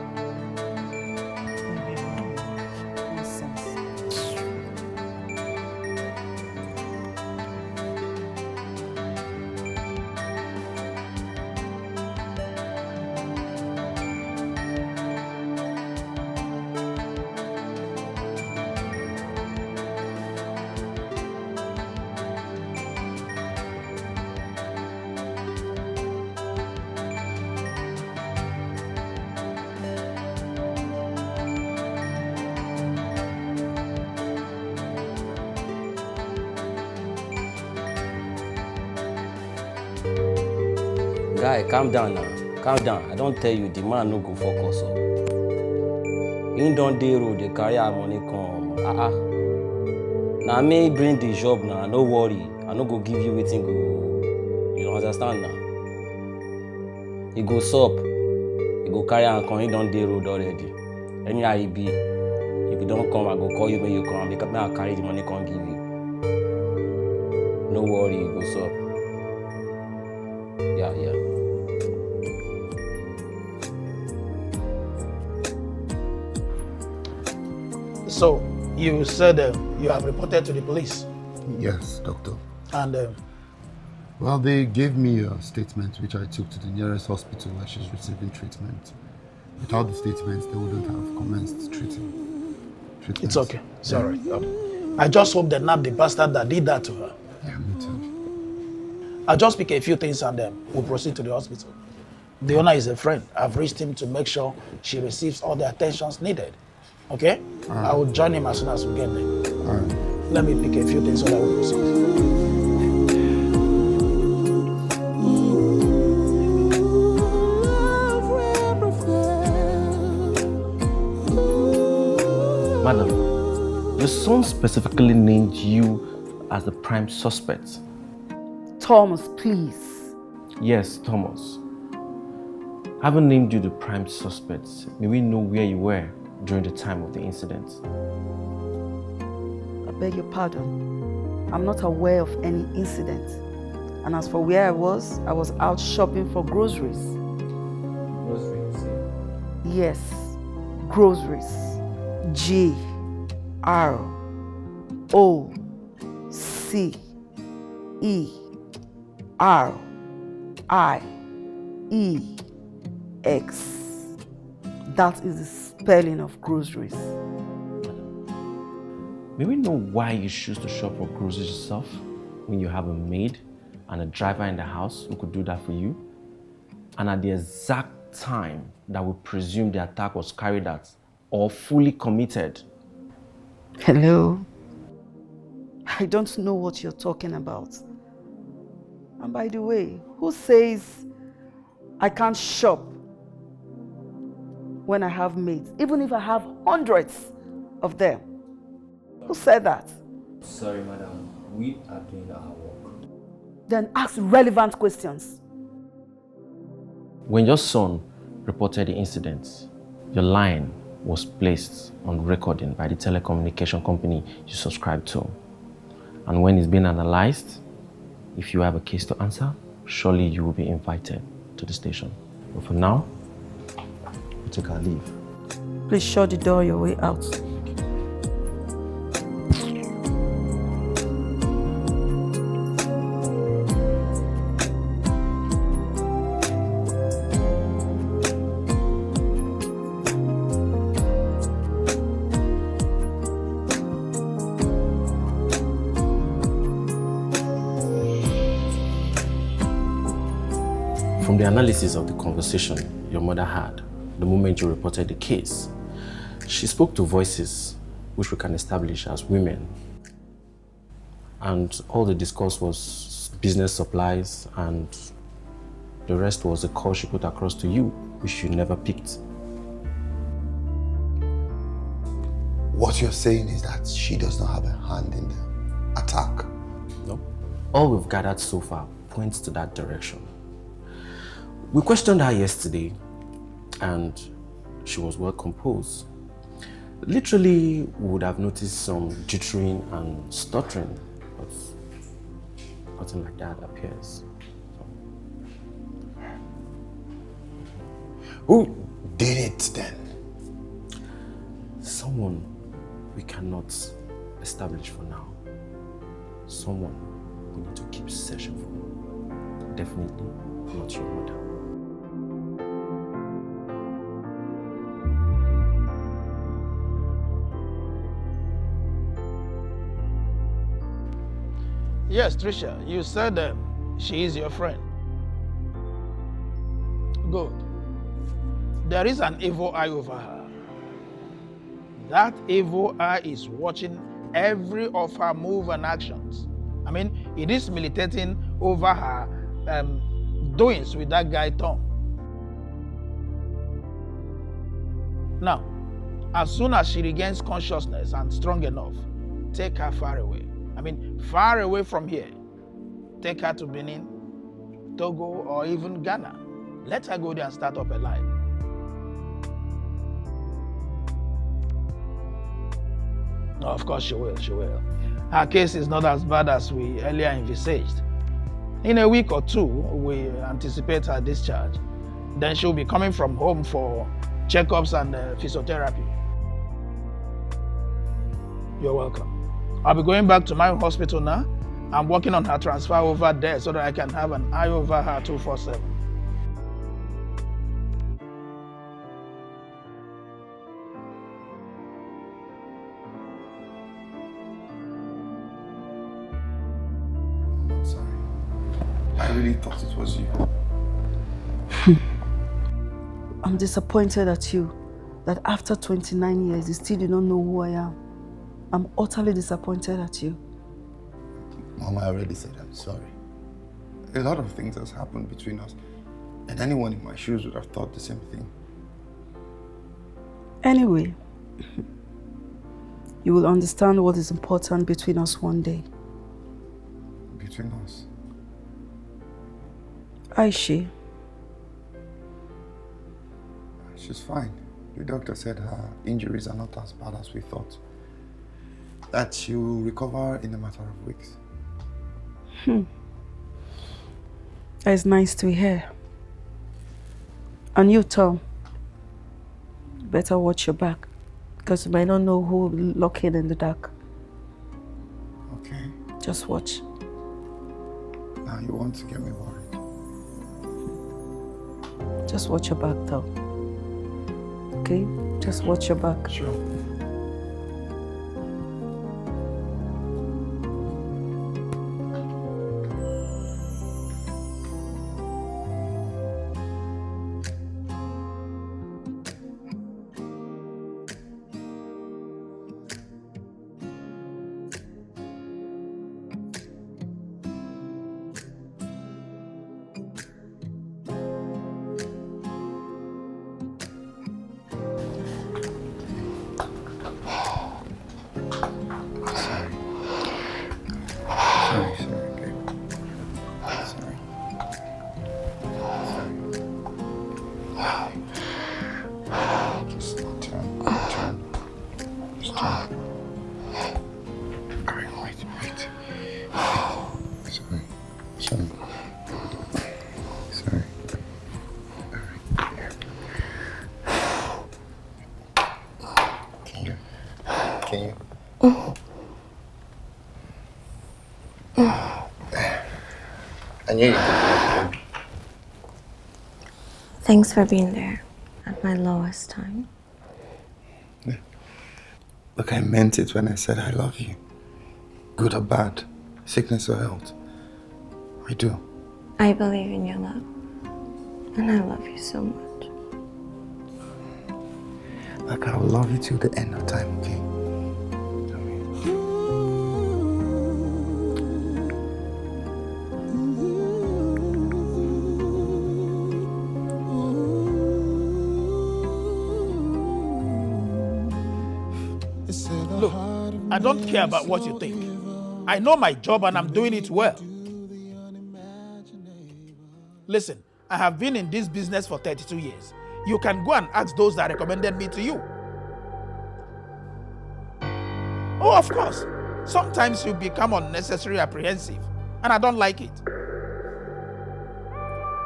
Guy, calm down now. Calm down. I don't tell you, the man no go focus up. He don't dey road, the carry our money come. Now me bring the job now, no worry. I no go give you waiting go. You don't understand now? He go sup. He go carry and come, he don't dey road already. Anyhow he be. If you don't come, I go call you when you come. Because now I carry the money, can't give you. No worry, he go sup. Yeah. So, you said you have reported to the police? Yes, doctor. And well, they gave me a statement which I took to the nearest hospital where she's receiving treatment. Without the statements, they wouldn't have commenced treatment. It's okay. It's all right. I just hope they nab the bastard that did that to her. Yeah, me too. I'll just pick a few things and then we'll proceed to the hospital. The owner is a friend. I've reached him to make sure she receives all the attentions needed. Okay? Right. I will join him as soon as we get there. All right. Let me pick a few things so that we'll proceed. Madam, your son specifically named you as the prime suspect. Thomas, please. Yes, Thomas. Having named you the prime suspect, may we know where you were during the time of the incident? I beg your pardon. I'm not aware of any incident. And as for where I was out shopping for groceries. Groceries? Yes, groceries. Groceries. That is the spelling of groceries. May we know why you choose to shop for groceries yourself when you have a maid and a driver in the house who could do that for you? And at the exact time that we presume the attack was carried out or fully committed? Hello? I don't know what you're talking about. And by the way, who says I can't shop when I have maids, even if I have hundreds of them? Who said that? Sorry, madam. We are doing our work. Then ask relevant questions. When your son reported the incident, your line was placed on recording by the telecommunication company you subscribe to. And when it's being analyzed, if you have a case to answer, surely you will be invited to the station. But for now, we'll take our leave. Please shut the door your way out. From the analysis of the conversation your mother had the moment you reported the case, she spoke to voices which we can establish as women. And all the discourse was business supplies, and the rest was a call she put across to you, which you never picked. What you're saying is that she does not have a hand in the attack? No. All we've gathered so far points to that direction. We questioned her yesterday, and she was well composed. Literally, we would have noticed some jittering and stuttering, but nothing like that appears. Who did it then? Someone we cannot establish for now. Someone we need to keep searching for. Definitely not your mother. Yes, Trisha, you said she is your friend. Good. There is an evil eye over her. That evil eye is watching every of her move and actions. I mean, it is militating over her doings with that guy Tom. Now, as soon as she regains consciousness and strong enough, take her far away. I mean, far away from here. Take her to Benin, Togo, or even Ghana. Let her go there and start up a life. No, of course she will, she will. Her case is not as bad as we earlier envisaged. In a week or two, we anticipate her discharge. Then she'll be coming from home for checkups and physiotherapy. You're welcome. I'll be going back to my hospital now. I'm working on her transfer over there so that I can have an eye over her 24/7. I'm sorry. I really thought it was you. I'm disappointed at you that after 29 years, you still do not know who I am. I'm utterly disappointed at you. Mom, I already said I'm sorry. A lot of things has happened between us, and anyone in my shoes would have thought the same thing. Anyway, you will understand what is important between us one day. Between us? Aishi. She's fine. The doctor said her injuries are not as bad as we thought. That she will recover in a matter of weeks. It's nice to hear. And you, Tom, better watch your back, because you might not know who will lock in the dark. Okay. Just watch. Now you want to get me worried. Just watch your back, Tom. Okay? Just watch your back. Sure. I knew you could. Thanks for being there at my lowest time. Yeah. Look, I meant it when I said I love you. Good or bad, sickness or health. I do. I believe in your love. And I love you so much. Like, I will love you till the end of time, okay? Look, I don't care about what you think. I know my job and I'm doing it well. Listen, I have been in this business for 32 years. You can go and ask those that recommended me to you. Oh, of course. Sometimes you become unnecessarily apprehensive, and I don't like it.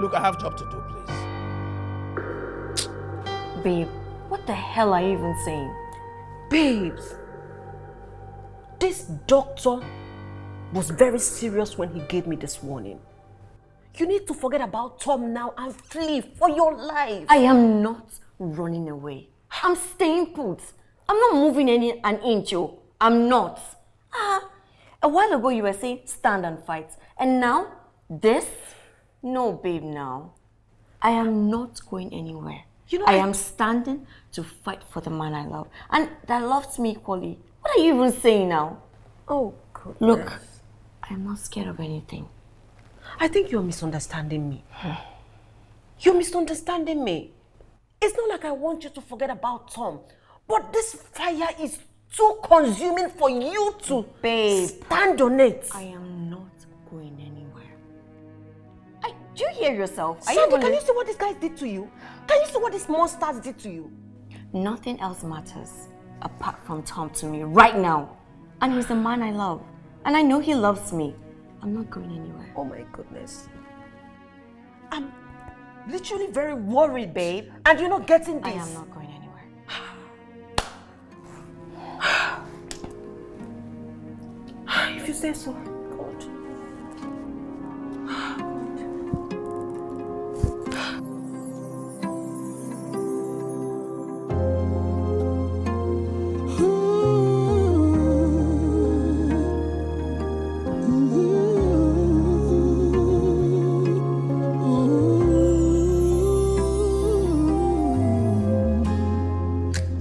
Look, I have job to do, please. Babe, what the hell are you even saying? Babes, this doctor was very serious when he gave me this warning. You need to forget about Tom now and flee for your life. I am not running away. I'm staying put. I'm not moving an inch. I'm not. A while ago you were saying stand and fight. And now, this? No, babe, now. I am not going anywhere. You know, I am standing to fight for the man I love. And that loves me equally. What are you even saying now? Oh, goodness. Look, I am not scared of anything. I think you're misunderstanding me. You're misunderstanding me. It's not like I want you to forget about Tom, but this fire is too consuming for you to stand on it. I am not going anywhere. Do you hear yourself? Sandy, can you see what these guys did to you? Can you see what these monsters did to you? Nothing else matters apart from Tom to me right now. And he's the man I love. And I know he loves me. I'm not going anywhere. Oh my goodness. I'm literally very worried, babe. And you're not getting this. I am not going anywhere. If you say so, God.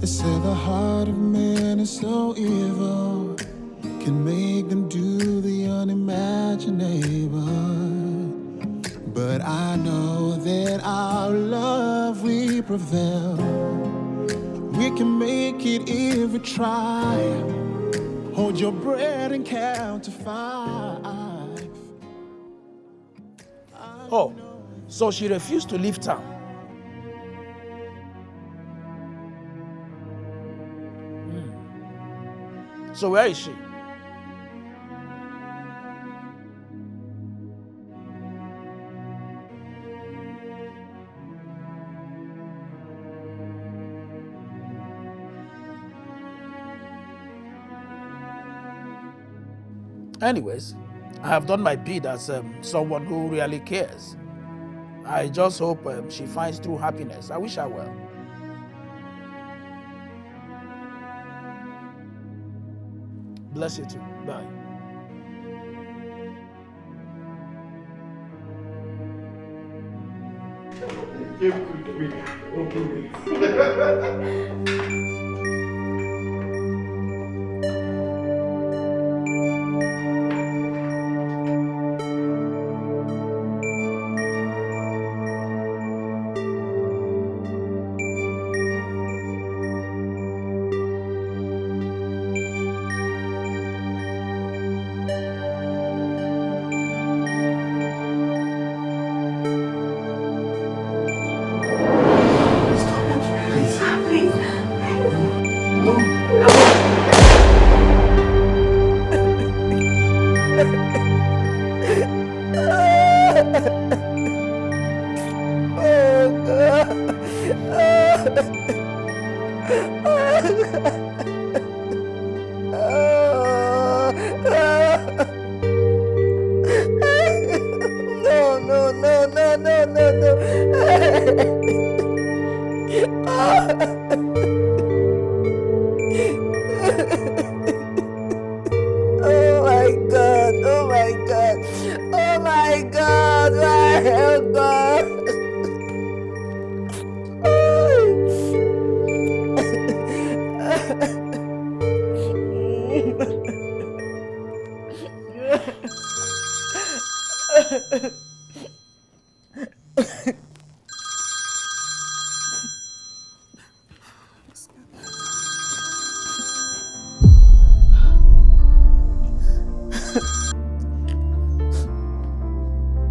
They say the heart of man is so evil, can make them do the unimaginable. But I know that our love will prevail. We can make it if we try. Hold your breath and count to 5. Oh, so she refused to leave town. So where is she? Anyways, I have done my bid as someone who really cares. I just hope she finds true happiness. I wish her well. Bless you too. Bye.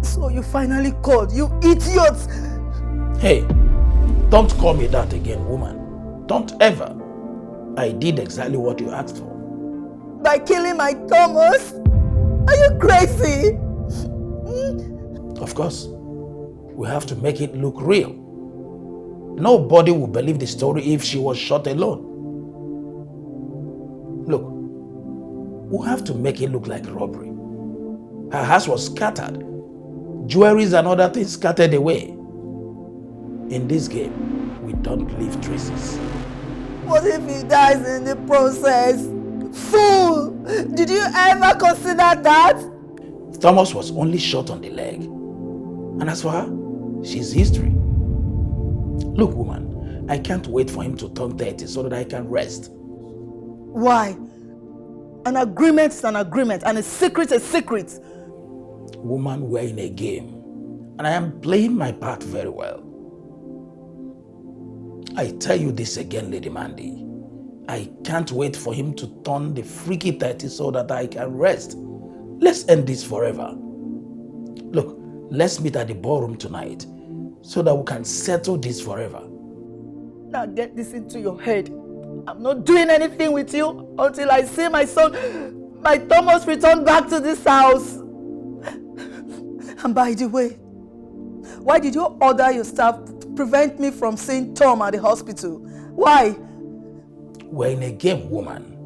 So you finally called, you idiots! Hey, don't call me that again, woman. Don't ever. I did exactly what you asked for. By killing my Thomas? Are you crazy? Of course. We have to make it look real. Nobody will believe the story if she was shot alone. Look, we have to make it look like robbery. Her house was scattered. Jewelries and other things scattered away. In this game, we don't leave traces. What if he dies in the process? Fool! Did you ever consider that? Thomas was only shot on the leg. And as for her, she's history. Look, woman, I can't wait for him to turn 30 so that I can rest. Why? An agreement is an agreement and a secret is a secret. Woman, we're in a game. And I am playing my part very well. I tell you this again, Lady Mandy. I can't wait for him to turn the freaky 30 so that I can rest. Let's end this forever. Look, let's meet at the ballroom tonight so that we can settle this forever. Now get this into your head. I'm not doing anything with you until I see my son, my Thomas, return back to this house. And by the way, why did you order your staff to prevent me from seeing Tom at the hospital? Why? We're in a game, woman,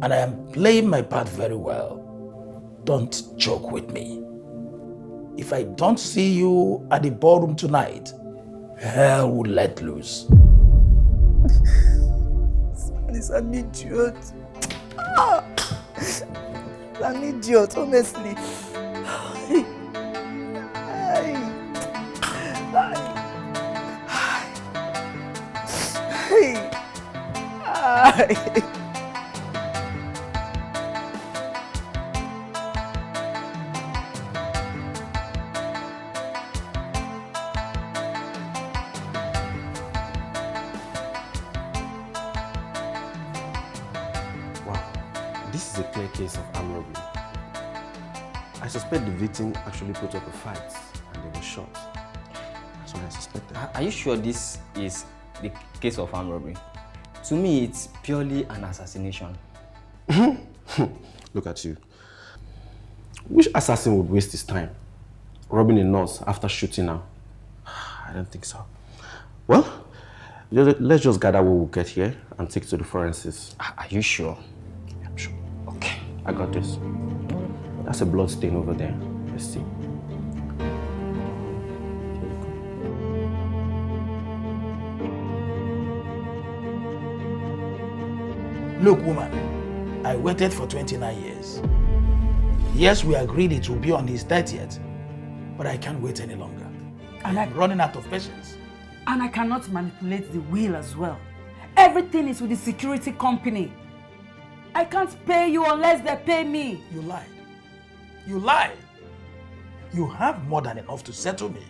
and I am playing my part very well. Don't joke with me. If I don't see you at the ballroom tonight, hell will let loose. He's an idiot. An idiot, honestly. This is a clear case of armed robbery. I suspect the victim actually put up a fight and they were shot. That's what I suspected. Are you sure this is the case of armed robbery? To me, it's purely an assassination. Look at you. Which assassin would waste his time robbing a nurse after shooting her? I don't think so. Well, let's just gather what we'll get here and take it to the forensics. Are you sure? Yeah, I'm sure. Okay, I got this. That's a blood stain over there. Let's see. Look, woman, I waited for 29 years. Yes, we agreed it will be on his 30th, but I can't wait any longer. And I'm running out of patience. And I cannot manipulate the will as well. Everything is with the security company. I can't pay you unless they pay me. You lied. You lied. You have more than enough to settle me.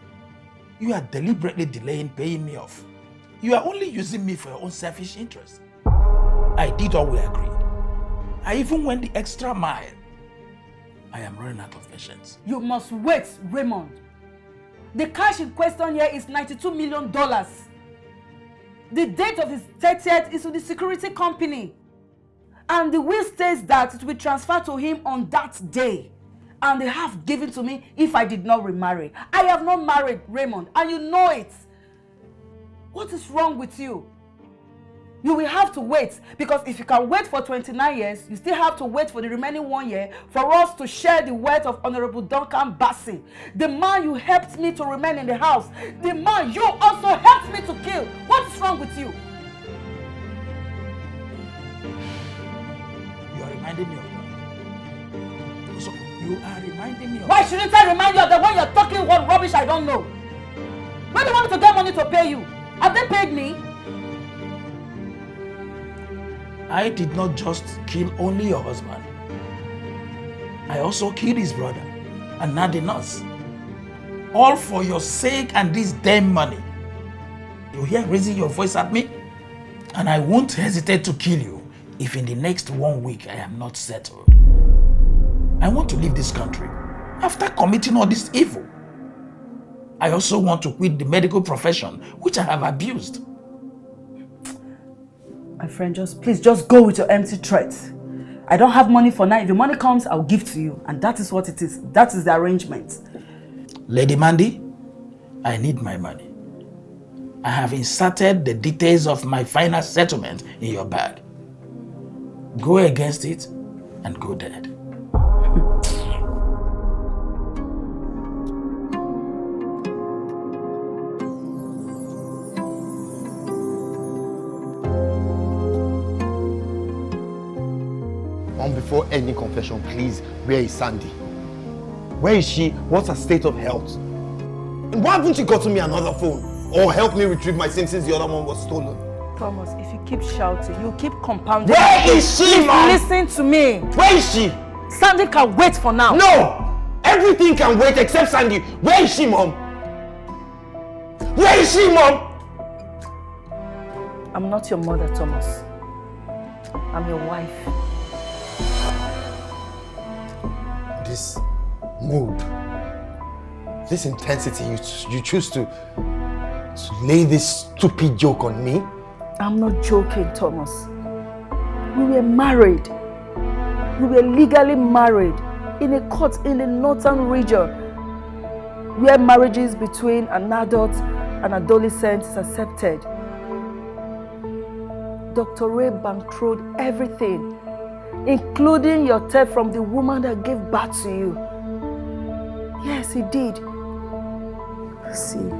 You are deliberately delaying paying me off. You are only using me for your own selfish interest. I did all we agreed. I even went the extra mile. I am running out of patience. You must wait, Raymond. The cash in question here is $92 million. The date of his 30th is with the security company. And the will states that it will transfer to him on that day. And they have given to me if I did not remarry. I have not married, Raymond, and you know it. What is wrong with you? You will have to wait, because if you can wait for 29 years, you still have to wait for the remaining 1 year for us to share the wealth of Honorable Duncan Bassey, the man you helped me to remain in the house, the man you also helped me to kill. What is wrong with you? You are reminding me of that. So, you are reminding me of Why shouldn't I remind you of the one you're talking what rubbish I don't know? When do you want me to get money to pay you? Have they paid me? I did not just kill only your husband. I also killed his brother and now the nurse. All for your sake and this damn money. You hear raising your voice at me? And I won't hesitate to kill you if in the next 1 week I am not settled. I want to leave this country after committing all this evil. I also want to quit the medical profession, which I have abused. My friend, please go with your empty threats. I don't have money for now. If the money comes, I'll give to you. And that is what it is. That is the arrangement. Lady Mandy, I need my money. I have inserted the details of my final settlement in your bag. Go against it and go dead. Before any confession, please, where is Sandy? Where is she? What's her state of health? And why haven't you gotten me another phone? Or helped me retrieve my SIM since the other one was stolen? Thomas, if you keep shouting, you keep compounding. Where is she, Please man? listen to me. Where is she? Sandy can wait for now. No! Everything can wait except Sandy. Where is she, Mom? Where is she, Mom? I'm not your mother, Thomas. I'm your wife. This mood, this intensity, you choose to lay this stupid joke on me? I'm not joking, Thomas. We were married. We were legally married in a court in the northern region where marriages between an adult and adolescent is accepted. Dr. Ray bankrolled everything, including your death from the woman that gave birth to you. Yes, he did. See.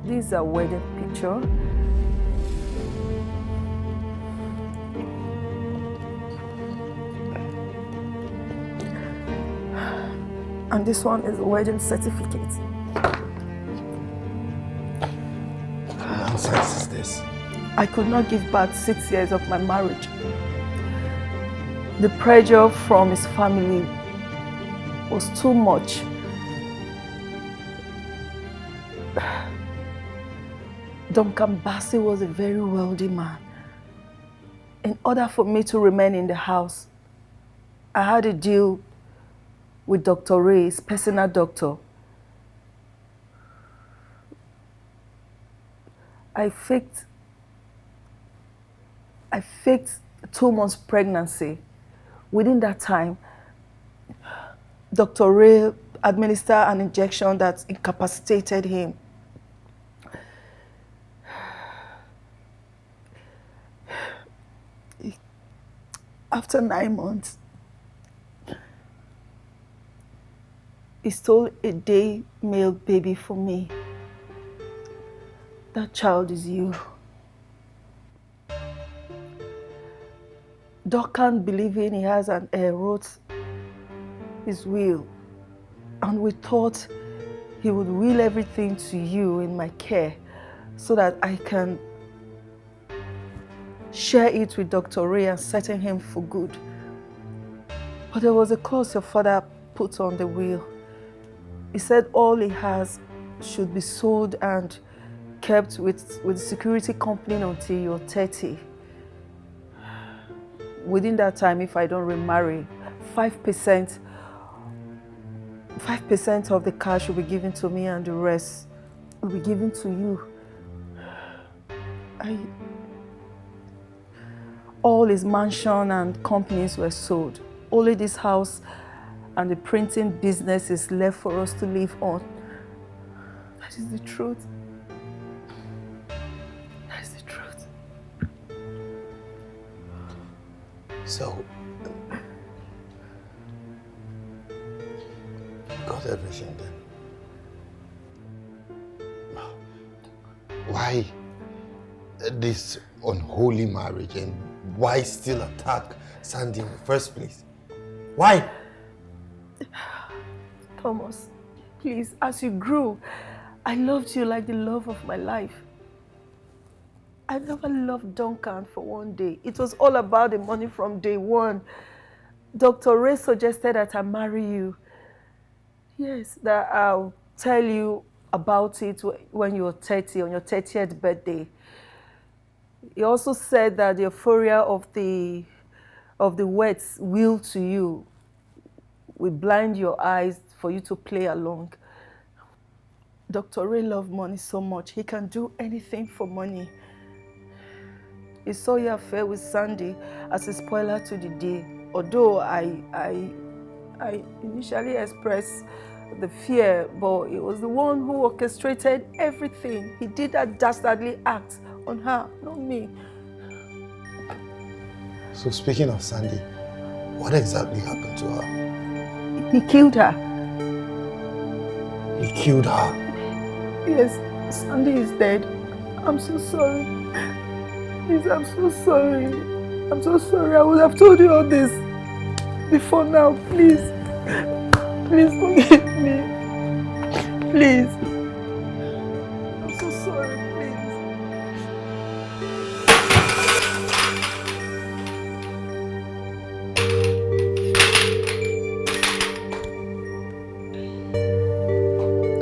This is a wedding picture. And this one is a wedding certificate. What nonsense is this? I could not give back 6 years of my marriage. The pressure from his family was too much. Duncan Bassey was a very wealthy man. In order for me to remain in the house, I had a deal with Dr. Ray's personal doctor. I faked 2 months pregnancy. Within that time, Dr. Ray administered an injection that incapacitated him. After 9 months, he stole a day male baby for me. That child is you. Duncan, believing he has an heir, wrote his will, and we thought he would will everything to you in my care so that I can share it with Dr. Ray and settle him for good. But there was a clause your father put on the will. He said all he has should be sold and kept with the security company until you're 30. Within that time, if I don't remarry, 5% of the cash will be given to me and the rest will be given to you. All his mansion and companies were sold. Only this house and the printing business is left for us to live on. That is the truth. That is the truth. So, got everything then. Why this unholy marriage, and why still attack Sandy in the first place? Why? Thomas, please, as you grew, I loved you like the love of my life. I never loved Duncan for one day. It was all about the money from day one. Dr. Ray suggested that I marry you. Yes, that I'll tell you about it when you're 30, on your 30th birthday. He also said that the euphoria of the wet's will to you will blind your eyes for you to play along. Dr. Ray loved money so much, he can do anything for money. He saw your affair with Sandy as a spoiler to the day. Although I initially expressed the fear, but it was the one who orchestrated everything. He did that dastardly act on her, not me. So speaking of Sandy, what exactly happened to her? He killed her. He killed her? Yes, Sandy is dead. I'm so sorry. Please, I'm so sorry. I'm so sorry. I would have told you all this before now. Please. Please forgive me. Please. I'm so sorry, please.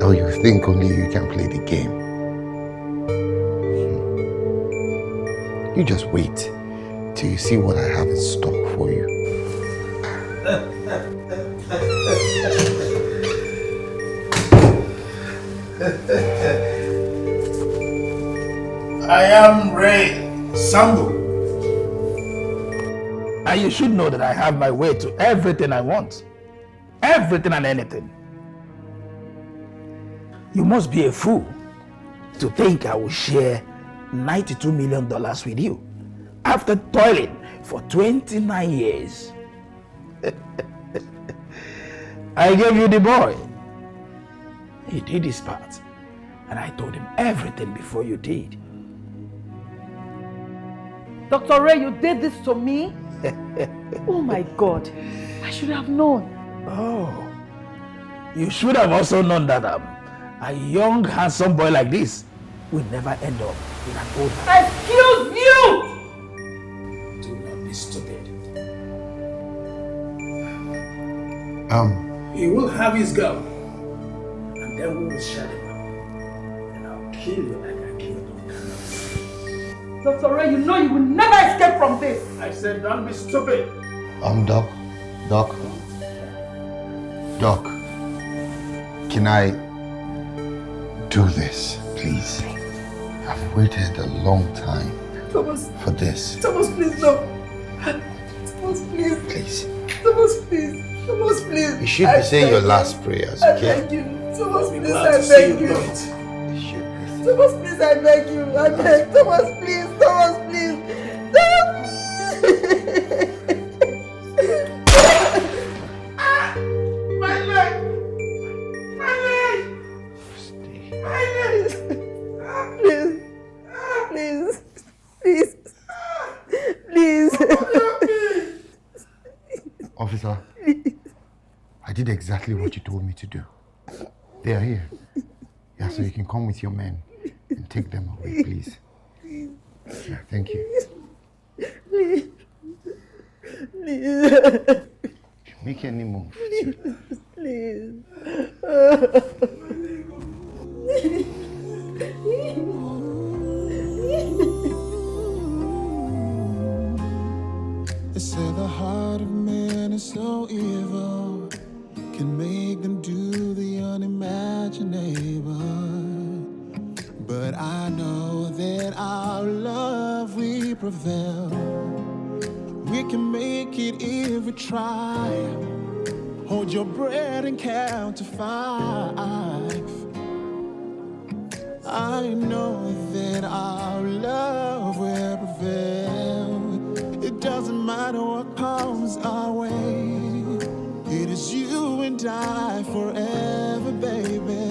Or you think only you can play the game? You just wait till you see what I have in stock for you. I am Ray Sambu. And you should know that I have my way to everything I want. Everything and anything. You must be a fool to think I will share $92 million with you after toiling for 29 years. I gave you the boy. He did his part, and I told him everything before you did. Dr. Ray, you did this to me? Oh my God, I should have known. Oh, you should have also known that a young, handsome boy like this will never end up in an old man. Excuse you! Do not be stupid. He will have his girl, and then we will shut him up. And I'll kill you like I killed him. Dr. Ray, you know you will never escape from this. I said don't be stupid. Doc, can I do this, please? I've waited a long time Thomas, for this. Thomas, please, no. Thomas, please. Please. Thomas, please. Thomas, please. You should be saying your last prayers, I okay? beg you. Thomas, please, Glad I to see beg you. do it. You should be. Thomas, please, I beg you. I beg. Thomas, please. Thomas, please. Thomas, please. My leg! My leg! My leg! Please. Please. Please. Please. Officer, I did exactly what you told me to do. They are here. Yeah, so you can come with your men and take them away, please. Yeah, thank you. Please. Please. Make any move. Please. They say the heart of man is so evil, can make them do the unimaginable. But I know that our love will prevail. We can make it if we try. Hold your breath and count to 5. I know that our love will prevail. It doesn't matter what comes our way. It is you and I forever, baby.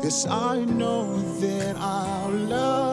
Yes, I know that our love